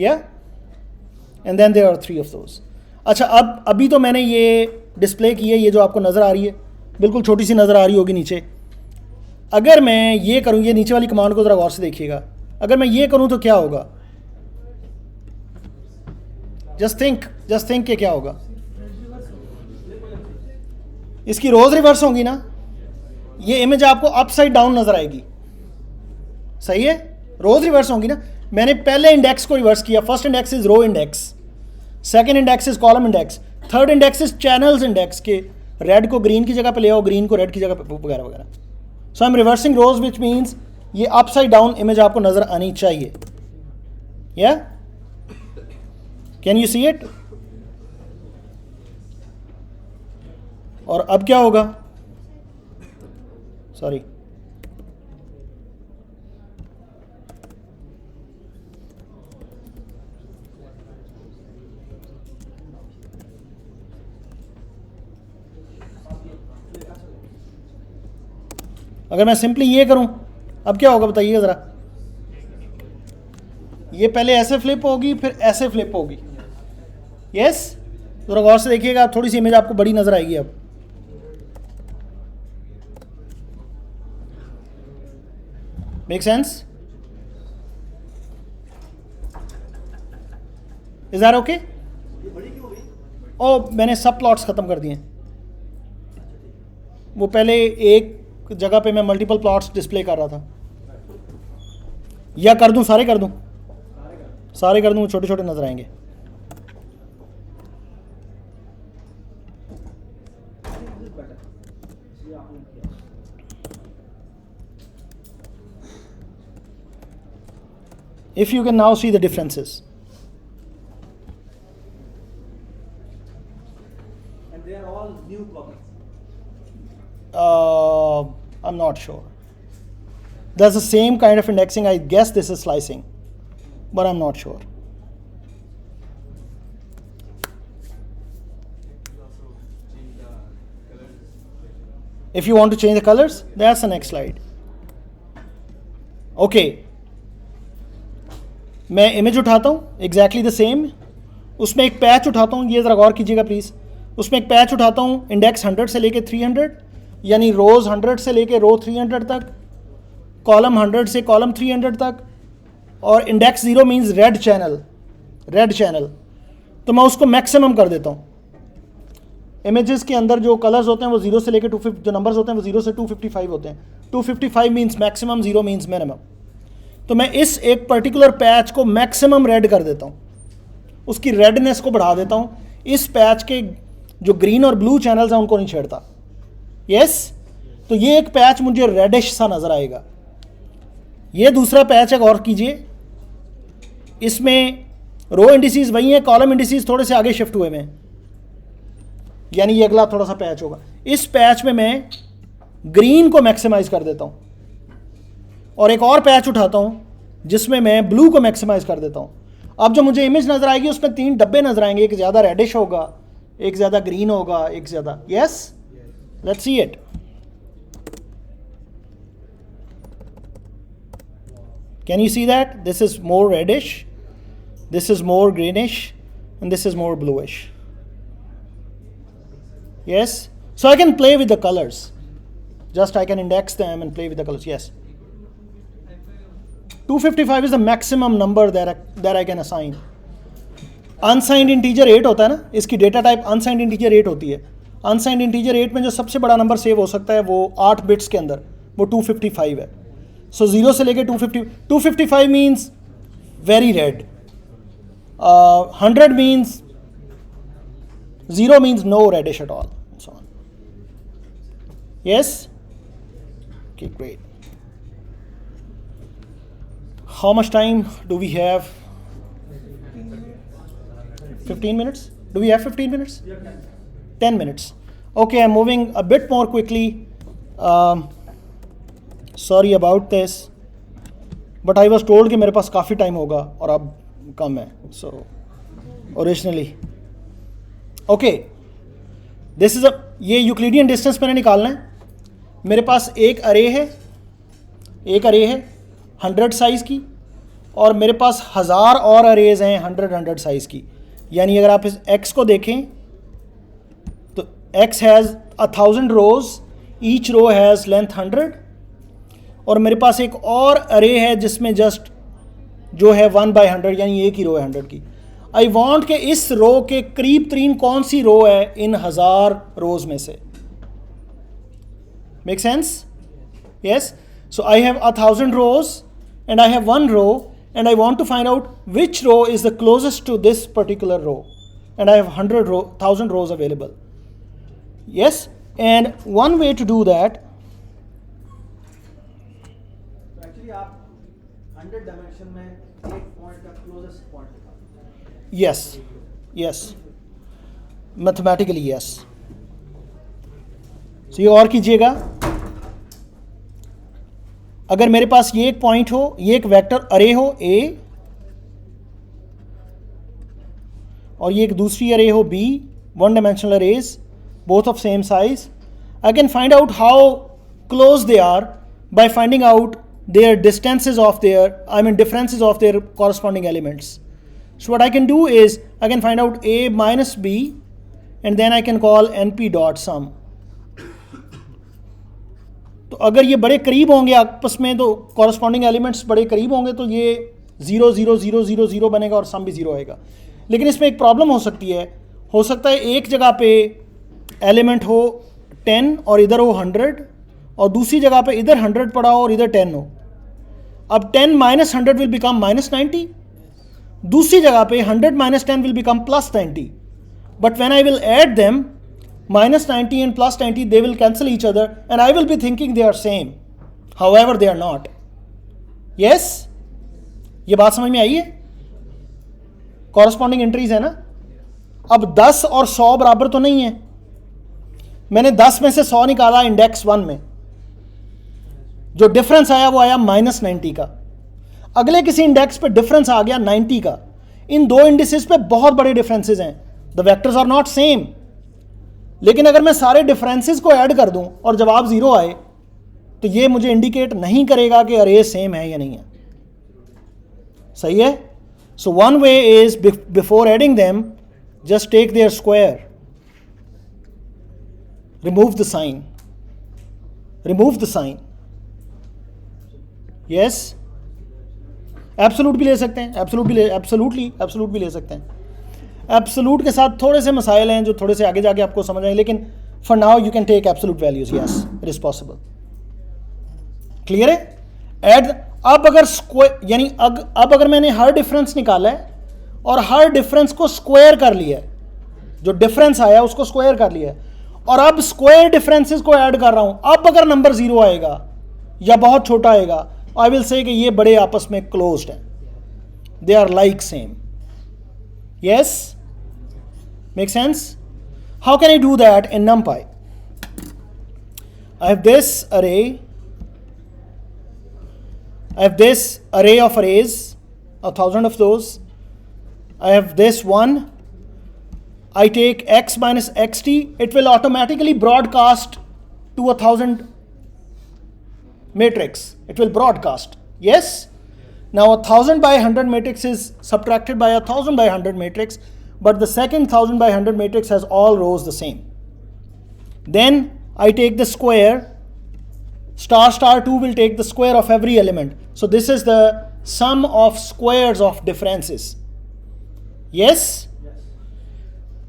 या and then there are 3 of those. अच्छा, अब अभी तो मैंने ये डिस्प्ले की है, ये जो आपको नज़र आ रही है, बिल्कुल छोटी सी नज़र आ रही होगी नीचे. अगर मैं ये करूँ, ये नीचे वाली कमांड को ज़रा गौर से देखिएगा, अगर मैं ये करूँ तो क्या होगा? जस्ट थिंक कि क्या होगा. इसकी रोज रिवर्स होंगी ना. ये इमेज आपको अपसाइड डाउन नज़र आएगी. सही है, रोज रिवर्स होंगी ना. मैंने पहले इंडेक्स को रिवर्स किया. First index is row index, second index is column index, third index is channels index के रेड को ग्रीन की जगह पे ले आओ, ग्रीन को रेड की जगह पे, वगैरह वगैरह. So I am reversing rows which means ये अपसाइड डाउन इमेज आपको नजर आनी चाहिए. या कैन यू सी इट? और अब क्या होगा? सॉरी, अगर मैं सिंपली ये करूं, अब क्या होगा बताइए ज़रा। ये पहले ऐसे फ्लिप होगी, फिर ऐसे फ्लिप होगी। यस, थोड़ा गौर से देखिएगा, थोड़ी सी इमेज आपको बड़ी नजर आएगी। अब make sense? Is that okay? Oh, मैंने सब प्लॉट्स खत्म कर दिए। वो पहले एक जगह पे मैं मल्टीपल प्लॉट्स डिस्प्ले कर रहा था, या कर दूं, सारे कर दूं, सारे कर दूं, छोटे छोटे नजर आएंगे। If you can now see the differences. And they are all new copies. I'm not sure. That's the same kind of indexing. I guess this is slicing, but I'm not sure. If you want to change the colors, that's the next slide. Okay. मैं image उठाता हूँ exactly the same, उसमें एक patch उठाता हूँ, ये ज़रा गौर कीजिएगा प्लीज़। उसमें एक पैच उठाता हूँ, इंडेक्स 100 से लेके 300, यानी रोज़ 100 से लेके रो 300 तक, कॉलम 100 से कॉलम 300 तक, और इंडेक्स 0 मीन्स रेड चैनल, तो मैं उसको मैक्सिमम कर देता हूँ। इमेजेस के अंदर जो कलर्स होते हैं वो 0 से लेके 250, जो नंबर्स होते हैं वो 0 से 255 होते हैं। 255 मीन्स मैक्सिमम, 0 मीन्स मिनिमम। तो मैं इस एक पर्टिकुलर पैच को मैक्सिमम रेड कर देता हूँ, उसकी रेडनेस को बढ़ा देता हूँ। इस पैच के जो ग्रीन और ब्लू चैनल्स हैं उनको नहीं छेड़ता। यस, तो ये एक पैच मुझे रेडिश सा नज़र आएगा। ये दूसरा पैच है, गौर कीजिए, इसमें रो इंडिसेस वही हैं, कॉलम इंडिसेस थोड़े से आगे शिफ्ट हुए हैं, यानी ये अगला थोड़ा सा पैच होगा। इस पैच में मैं ग्रीन को मैक्सिमाइज कर देता हूँ, और एक और पैच उठाता हूँ जिसमें मैं ब्लू को मैक्सिमाइज कर देता हूँ। अब जो मुझे इमेज नज़र आएगी उसमें 3 डब्बे नज़र आएंगे, एक ज़्यादा रेडिश होगा, एक ज़्यादा ग्रीन होगा, एक ज़्यादा। Yes, let's see it. Can you see that? This is more reddish, this is more greenish, and this is more bluish. Yes, so I can play with the colors, just I can index them and play with the colors. Yes, 255 is the maximum number that I can assign. Unsigned integer 8 होता है ना, इसकी data type unsigned integer 8 होती है। unsigned integer 8 में जो सबसे बड़ा नंबर सेव हो सकता है वो 8 बिट्स के अंदर, वो 255 है। सो 0 से लेके 255 means very red, 100 means 0 means no reddish at all, and so on. Yes? Okay, great. How much time do we have? 15 minutes? Do we have 15 minutes? 10 minutes. Okay, I'm moving a bit more quickly. Sorry about this, but I was told कि मेरे पास काफ़ी time होगा और अब कम है, so originally okay. This is ये Euclidean distance मैंने निकालना है। मेरे पास एक अरे है 100 साइज़ की, और मेरे पास 1000 और अरेज हैं 100 साइज़ की। यानी अगर आप इस x को देखें तो x has 1000 rows, each row has length 100, और मेरे पास एक और अरे है जिसमें जस्ट जो है 1/100, यानी एक ही रो है 100 की। आई वॉन्ट कि इस रो के करीब तरीन कौन सी रो है इन 1000 रोज में से। Make sense? Yes, so I have 1000 rows and I have 1 row, and I want to find out which row is the closest to this particular row, and I have 1000 rows available. Yes, and one way to do that, actually आप 100 dimension में एक point का closest point निकालते हैं। Yes, mathematically yes. सो ये और कीजिएगा, अगर मेरे पास ये एक पॉइंट हो, ये एक वेक्टर अरे हो A, और ये एक दूसरी अरे हो B, 1 dimensional arrays, both of same size, I can find out how close they are by finding out their distances of their, differences of their corresponding elements. So what I can do is I can find out A minus B and then I can call NP dot sum. तो अगर ये बड़े करीब होंगे आपस में तो corresponding elements बड़े करीब होंगे तो ये 0 0 0 0 0 बनेगा और सम भी 0 आएगा. लेकिन इसमें एक प्रॉब्लम हो सकती है, हो सकता है एक जगह पे एलिमेंट हो 10 और इधर हो 100 और दूसरी जगह पे इधर 100 पड़ा हो और इधर 10 हो. अब 10 माइनस 100 विल बिकम माइनस 90, दूसरी जगह पे 100 minus 10 will become plus 90. But when I will add them minus 90 and plus 90, they will cancel each other and I will be thinking they are same. However, they are not. Yes? ये बात समझ में आई है? Corresponding entries है ना? अब 10 और 100 बराबर तो नहीं है. मैंने 10 में से 100 निकाला इंडेक्स 1 में, जो डिफरेंस आया वो आया माइनस 90 का. अगले किसी इंडेक्स पे डिफरेंस आ गया 90 का. इन दो इंडिसेस पे बहुत बड़े डिफरेंसेस हैं. The vectors are not same. लेकिन अगर मैं सारे डिफरेंसेस को ऐड कर दूं और जवाब 0 आए तो ये मुझे इंडिकेट नहीं करेगा कि अरे सेम है या नहीं है. सही है? So one way is before adding them just take their square, remove the sign, remove the sign. Yes, absolute भी ले सकते हैं, एब्सोल्यूट भी ले, एब्सोल्यूट भी ले सकते हैं. एब्सोल्यूट के साथ थोड़े से मसाइल हैं जो थोड़े से आगे जाके आपको समझ आए, लेकिन for now you can take absolute values. Yes, it is possible. Clear है? ऐड. अब अगर स्क्वायर यानी अब अगर मैंने हर डिफरेंस निकाला है और हर डिफरेंस को स्क्वायर कर लिया है, जो डिफरेंस आया उसको स्क्वायर कर लिया है, और अब स्क्वायर डिफरेंसेस को ऐड कर रहा हूं, अब अगर नंबर 0 आएगा या बहुत छोटा आएगा, आई विल से कि ये बड़े आपस में क्लोज्ड हैं, they are like same. Yes? Make sense? How can I do that in NumPy? I have this array. I have this array of arrays, 1,000 of those. I have this one. I take x minus xt. It will automatically broadcast to 1,000 matrix. It will broadcast. Yes? Now 1,000 by 100 matrix is subtracted by 1,000 by 100 matrix, but the second 1,000 by 100 matrix has all rows the same. Then I take the square, star 2 will take the square of every element. So this is the sum of squares of differences. Yes? Yes.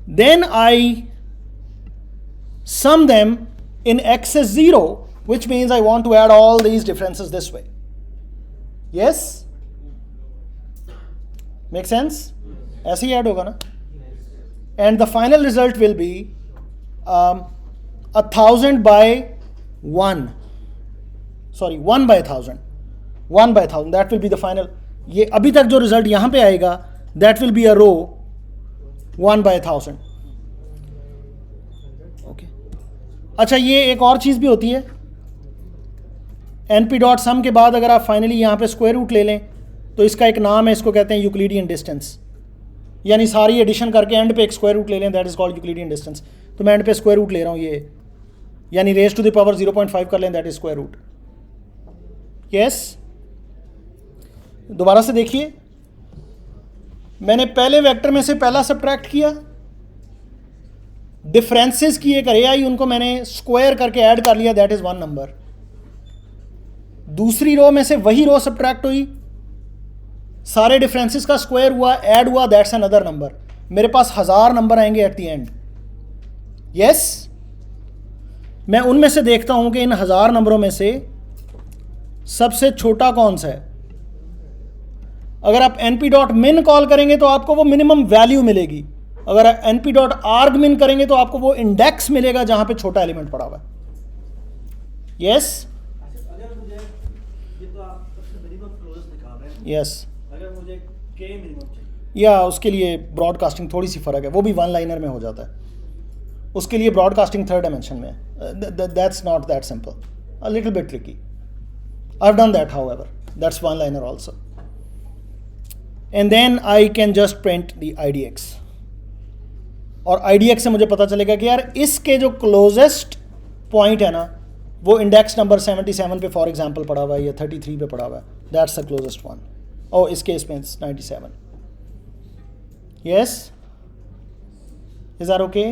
Then I sum them in x is 0, which means I want to add all these differences this way. Yes? Make sense? ऐसे ही add होगा ना. And the final result will be 1,000 by 1. Sorry 1 by 1,000. 1 by 1,000. That will be the final. ये अभी तक जो result यहां पे आएगा that will be a row 1 by 1,000. Okay. अच्छा, ये एक और चीज़ भी होती है. np डॉट सम के बाद अगर आप फाइनली यहाँ पे स्क्वायर रूट ले लें तो इसका एक नाम है, इसको कहते हैं यूक्लिडियन डिस्टेंस. यानी सारी एडिशन करके एंड पे एक स्क्वायर रूट ले लें, that is called Euclidean distance. तो मैं एंड पे स्क्वायर रूट ले रहा हूँ ये, यानी रेज टू द पावर 0.5 कर लें, that is square root. Yes, दोबारा से देखिए. मैंने पहले वेक्टर में से पहला सब्ट्रैक्ट किया, डिफरेंसेस की एक अरे आई, उनको मैंने स्क्वायर करके ऐड कर लिया, दैट इज 1 नंबर. दूसरी रो में से वही रो सब्ट्रैक्ट हुई, सारे डिफरेंसेस का स्क्वायर हुआ, ऐड हुआ, दैट्स अनदर नंबर. मेरे पास 1000 नंबर आएंगे एट द एंड. यस, मैं उनमें से देखता हूं कि इन 1000 नंबरों में से सबसे छोटा कौन सा है. अगर आप np.min कॉल करेंगे तो आपको वो मिनिमम वैल्यू मिलेगी. अगर np.argmin करेंगे तो आपको वो इंडेक्स मिलेगा जहां पे छोटा एलिमेंट पड़ा हुआ है. यस, अगर मुझे ये तो आप सबसे मिनिमम क्लोजेस्ट निकाल रहे हैं. यस, अगर मुझे k मिनिमम चाहिए, या उसके लिए ब्रॉडकास्टिंग थोड़ी सी फ़र्क है, वो भी 1 लाइनर में हो जाता है. उसके लिए ब्रॉडकास्टिंग 3rd डायमेंशन में है. That's not that simple, a little bit tricky. I have done that however, that's 1 liner also. And then I can just print the IDX. और IDX से मुझे पता चलेगा कि यार इसके जो क्लोजेस्ट पॉइंट है ना वो इंडेक्स नंबर 77 पे फॉर एग्जांपल पड़ा हुआ है या 33 पे पड़ा हुआ है, दैट्स द क्लोजेस्ट वन. ओ इस केस में 97. Yes, is that okay?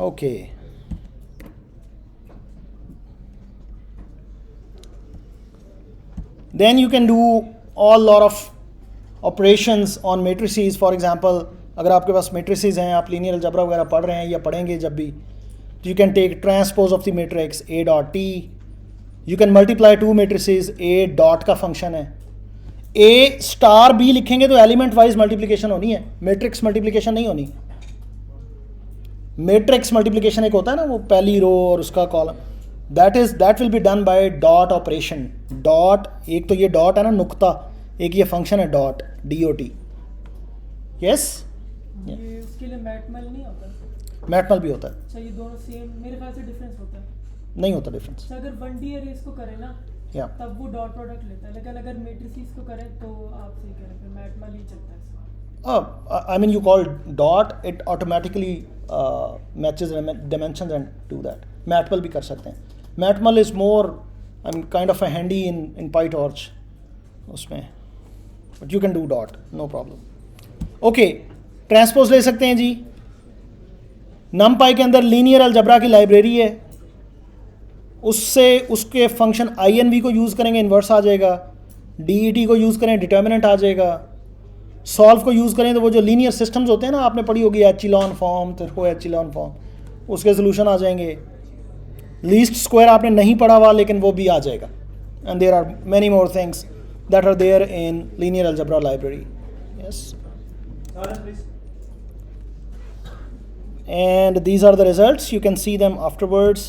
Okay. Then you can do all lot of operations on matrices. For example, अगर आपके पास matrices हैं, आप linear algebra वगैरह पढ़ रहे हैं या पढ़ेंगे जब भी, तो you can take transpose of the matrix A dot T. You can multiply two matrices. A dot का function है. A star B लिखेंगे तो element wise multiplication होनी है, matrix multiplication नहीं होनी. Matrix multiplication एक होता है ना, वो पहली रो और उसका column, that will be done by dot operation. Dot, एक तो ये dot है ना नुक्ता, एक ये function है dot, dot. Yes? ये उसके लिए मैटमल नहीं होता? मैटमल भी होता है. अच्छा, ये दोनों सेम, मेरे ख्याल से डिफरेंस होता है. नहीं होता डिफरेंस. अच्छा, अगर 1D अरेज को करें ना या तब वो डॉट प्रोडक्ट लेता है, लेकिन अगर मैट्रिसेस को करें तो आप सही कह रहे हैं, फिर मैटमल ही चलता है इसमें. I mean you call dot, it automatically matches dimensions and do that. Matmul भी कर सकते हैं. Matmul is more, I mean, kind of a handy in PyTorch उसमें, but you can do dot, no problem. Okay, transpose ले सकते हैं जी. NumPy के अंदर लीनियर अलजब्रा की लाइब्रेरी है, उससे उसके फंक्शन INV को यूज़ करेंगे, इन्वर्स आ जाएगा. DET को यूज़ करें, डिटर्मिनेंट आ जाएगा. सॉल्व को यूज़ करें तो वो जो लीनियर सिस्टम्स होते हैं ना, आपने पढ़ी होगी एचिलॉन फॉर्म, तो वो एचिलॉन फॉर्म, उसके सोल्यूशन आ जाएंगे. लीस्ट स्क्वायर आपने नहीं पढ़ा हुआ, लेकिन वो भी आ जाएगा. And there are many more things that are there in linear algebra library. Yes, and these are the results. You can see them afterwards.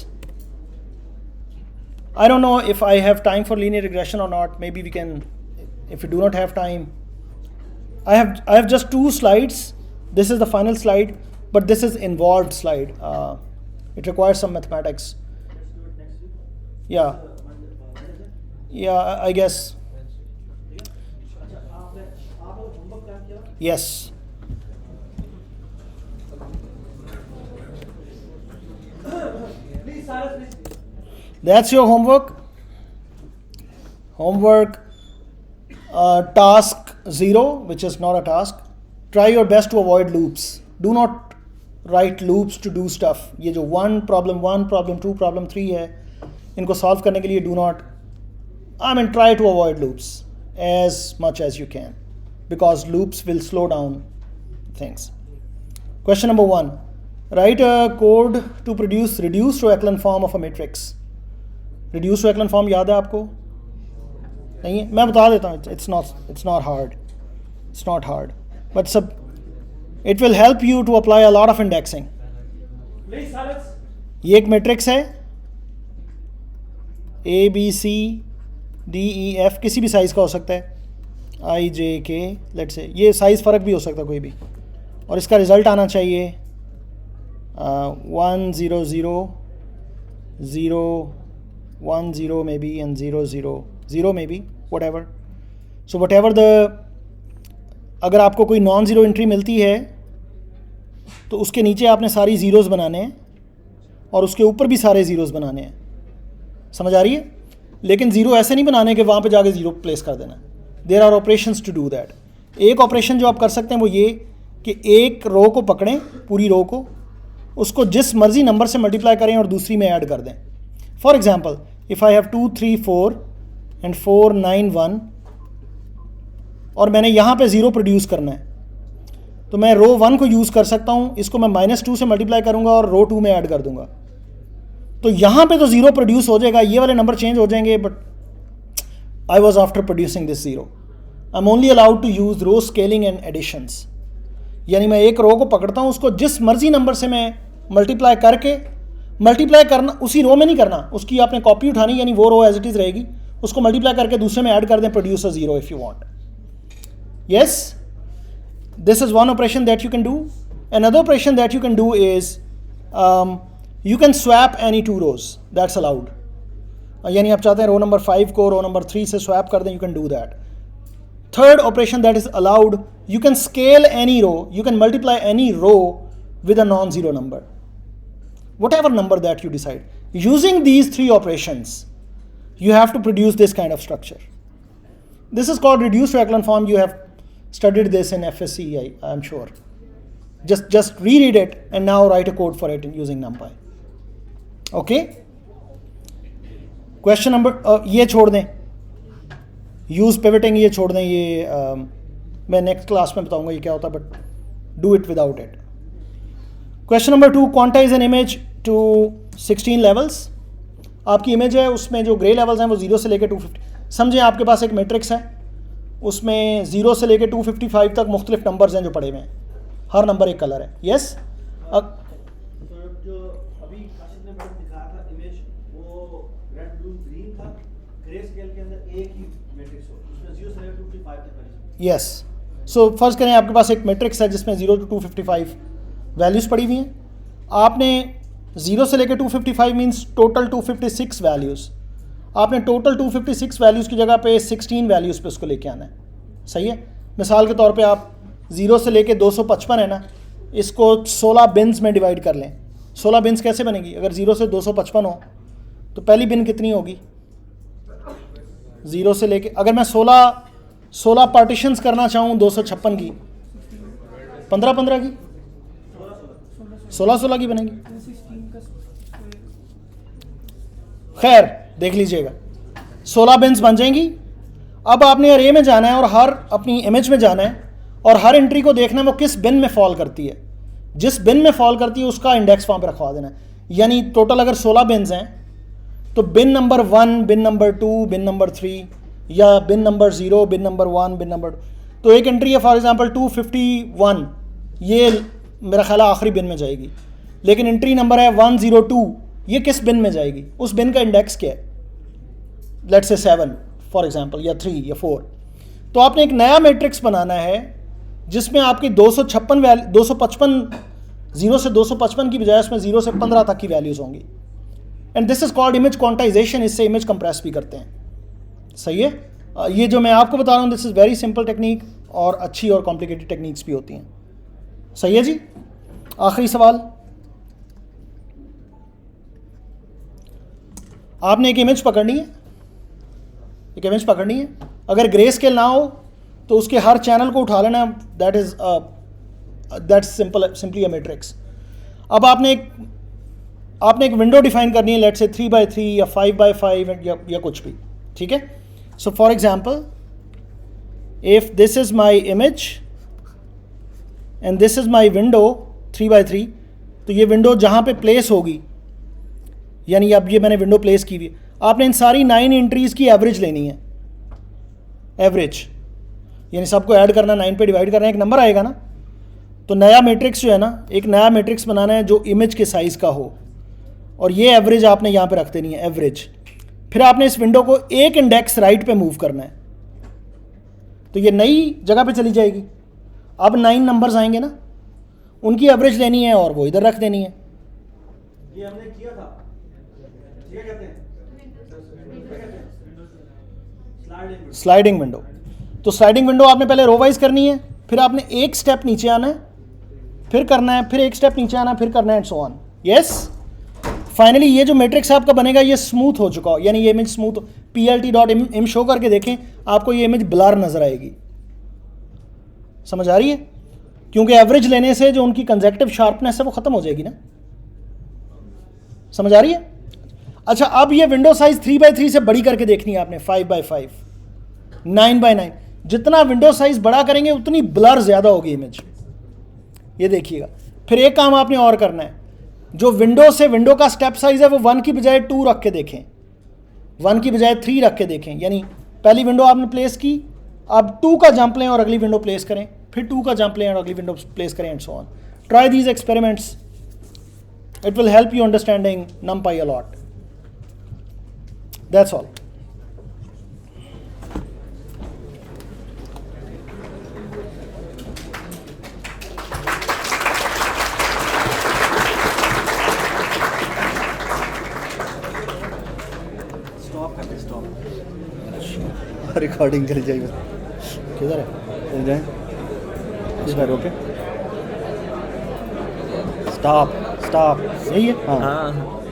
I don't know if I have time for linear regression or not. Maybe we can, if we do not have time. I have just 2 slides. This is the final slide, but this is involved slide. It requires some mathematics. Yeah, I guess. Yes. That's your homework. Task 0, which is not a task. Try your best to avoid loops. Do not write loops to do stuff. ये जो problem 1, problem 2, problem 3 है, इनको solve करने के लिए do not, try to avoid loops as much as you can, because loops will slow down things. Question number 1. Write a code to produce reduced to echelon form of a matrix. Reduced to echelon form याद है आपको? नहीं है? मैं बता देता हूँ. It's not hard. It's not hard. But it will help you to apply a lot of indexing. ये एक मैट्रिक्स है, A B C D E F, किसी भी साइज़ का हो सकता है, I J K, let's say ये साइज़ फ़र्क भी हो सकता है कोई भी, और इसका रिज़ल्ट आना चाहिए 1 0 0 0 1 0 maybe and 0 0 0 maybe, whatever. So whatever the, अगर आपको कोई नॉन ज़ीरो एंट्री मिलती है तो उसके नीचे आपने सारी ज़ीरोज़ बनाने हैं और उसके ऊपर भी सारे ज़ीरोज़ बनाने हैं. समझ आ रही है? लेकिन ज़ीरो ऐसे नहीं बनाने कि वहाँ पे जाके ज़ीरो प्लेस कर देना. There are operations to do that. एक ऑपरेशन जो आप कर सकते हैं वो ये कि एक रो को पकड़ें, पूरी रो को, उसको जिस मर्ज़ी नंबर से मल्टीप्लाई करें और दूसरी में ऐड कर दें. For example, if I have 2 3 4 and 4 9 1 और मैंने यहाँ पे ज़ीरो प्रोड्यूस करना है, तो मैं रो 1 को यूज़ कर सकता हूँ, इसको मैं -2 से मल्टीप्लाई करूँगा और रो 2 में ऐड कर दूँगा. तो यहाँ पे तो ज़ीरो प्रोड्यूस हो जाएगा, ये वाले नंबर चेंज हो जाएंगे, but I was after producing this zero. I am only allowed to use row scaling and additions. यानी मैं एक रो को पकड़ता हूँ, उसको जिस मर्जी नंबर से मैं मल्टीप्लाई करना उसी रो में नहीं करना, उसकी आपने कॉपी उठानी, यानी वो रो एज इट इज़ रहेगी, उसको मल्टीप्लाई करके दूसरे में ऐड कर दें, produce a zero if you want. Yes, this is one operation that you can do. Another operation that you can do is you can swap any 2 rows. That's allowed. यानी आप चाहते हैं रो number 5 को रो number 3 से swap कर दें, you can do that. Third operation that is allowed, you can scale any row, you can multiply any row with a non-zero number. Whatever number that you decide. Using these three operations, you have to produce this kind of structure. This is called reduced echelon form. You have studied this in FSC, I'm sure. Just reread it and now write a code for it using NumPy. Okay? Question number, ये छोड़ दें, use pivoting ये छोड़ दें, ये मैं next class में बताऊंगा ये क्या होता है, but do it without it. Question number 2, quantize an image to 16 levels. आपकी इमेज है, उसमें जो ग्रे लेवल्स हैं वो 0 से लेकर 250. समझें आपके पास एक मैट्रिक्स है, उसमें 0 से लेकर 255 तक मुख्तलिफ नंबर्स हैं जो पड़े हुए हैं, हर नंबर एक कलर है. यस? तो जो अभी काशिफ ने मैंने दिखाया था इमेज, वो रेड ब्लू ग्रीन था, ग्रे स्केल के अंदर एक ही मैट्रिक्स हो, उसमें 0 से लेकर 255 तक वैल्यूज. यस. सो फर्ज करें आपके पास एक मैट्रिक्स है जिसमें 0 to 255 वैल्यूज़ पड़ी हुई हैं. आपने 0 से लेकर 255 मीन्स टोटल 256 वैल्यूज़. आपने टोटल 256 वैल्यूज़ की जगह पे 16 वैल्यूज़ पे उसको लेके आना है. सही है? मिसाल के तौर पे आप 0 से लेके 255 है ना, इसको 16 बिन्स में डिवाइड कर लें. 16 बिन्स कैसे बनेगी? अगर 0 से 255 हो तो पहली बिन कितनी होगी? 0 से लेके, अगर मैं 16 पार्टीशंस करना चाहूँ 256 की, 15 की, 16 की बनेगी. खैर देख लीजिएगा, 16 बिन्स बन जाएंगी. अब आपने अरे में जाना है और हर अपनी इमेज में जाना है और हर एंट्री को देखना है वो किस बिन में फॉल करती है. जिस बिन में फॉल करती है उसका इंडेक्स वहाँ पे रखवा देना है. यानी टोटल अगर 16 बिन्स हैं तो बिन नंबर 1, बिन नंबर 2, बिन नंबर 3, या बिन नंबर 0, बिन नंबर 1, बिन नंबर 2. तो एक एंट्री है फॉर एग्जांपल 251, ये मेरा ख्याल है आखिरी बिन में जाएगी. लेकिन एंट्री नंबर है 102, ये किस बिन में जाएगी? उस बिन का इंडेक्स क्या है? लेट्स से 7 फॉर एग्जांपल, या 3 या 4. तो आपने एक नया मैट्रिक्स बनाना है जिसमें आपकी 255 0 से 255 की बजाय उसमें 0 से 15 तक की वैल्यूज़ होंगी. And this is called image quantization. इससे इमेज कंप्रेस भी करते हैं. सही है? ये जो मैं आपको बता रहा हूँ this is very simple technique, और अच्छी और कॉम्प्लिकेटेड टेक्निक्स भी होती हैं. सही है जी? आखिरी सवाल. आपने एक इमेज पकड़नी है, अगर ग्रे स्केल ना हो तो उसके हर चैनल को उठा लेना. That's simply a matrix. अब आपने एक विंडो डिफाइन करनी है, लेट्स से 3x3 या 5x5 या कुछ भी. ठीक है? So for example, if this is my image and this is my window 3x3, तो ये विंडो जहाँ पे प्लेस होगी, यानी अब ये मैंने विंडो प्लेस की हुई है, आपने इन सारी 9 एंट्रीज़ की एवरेज लेनी है. एवरेज यानी सबको ऐड करना, 9 पे डिवाइड करना, एक नंबर आएगा ना. तो नया मैट्रिक्स जो है ना, एक नया मैट्रिक्स बनाना है जो इमेज के साइज़ का हो, और ये एवरेज आपने यहाँ पे रख देनी है, एवरेज. फिर आपने इस विंडो को एक इंडेक्स राइट पे मूव करना है, तो ये नई जगह पे चली जाएगी. अब 9 नंबर्स आएंगे ना, उनकी एवरेज लेनी है और वो इधर रख देनी है. ये हमने किया था, क्या कहते हैं? Sliding window. तो स्लाइडिंग विंडो आपने पहले रो वाइज करनी है, फिर आपने एक स्टेप नीचे आना है, फिर करना है, फिर एक स्टेप नीचे आना है, फिर करना है, and so on. Yes? Finally ये जो मैट्रिक्स आपका बनेगा ये स्मूथ हो चुका हो, यानी ये इमेज स्मूथ. plt.im शो करके देखें, आपको ये इमेज ब्लर नजर आएगी. समझ आ रही है? क्योंकि एवरेज लेने से जो उनकी कंजेक्टिव शार्पनेस है वो ख़त्म हो जाएगी ना. समझ आ रही है? अच्छा, अब ये विंडो साइज 3x3 से बड़ी करके देखनी है आपने, 5x5, 9x9. जितना विंडो साइज बड़ा करेंगे उतनी ब्लर ज़्यादा होगी इमेज. ये देखिएगा. फिर एक काम आपने और करना है, जो विंडो से विंडो का स्टेप साइज है वो 1 की बजाय 2 रख के देखें, 1 की बजाय 3 रख के देखें. यानी पहली विंडो आपने प्लेस की, अब 2 का जंप लें और अगली विंडो प्लेस करें, फिर 2 का जंप लें और अगली विंडो प्लेस करें, and so on. Try these experiments, it will help you understanding NumPy a lot. That's all. Recording चली जाएगी. किधर है? चल जाए किधर? Okay, stop. यही है. हाँ.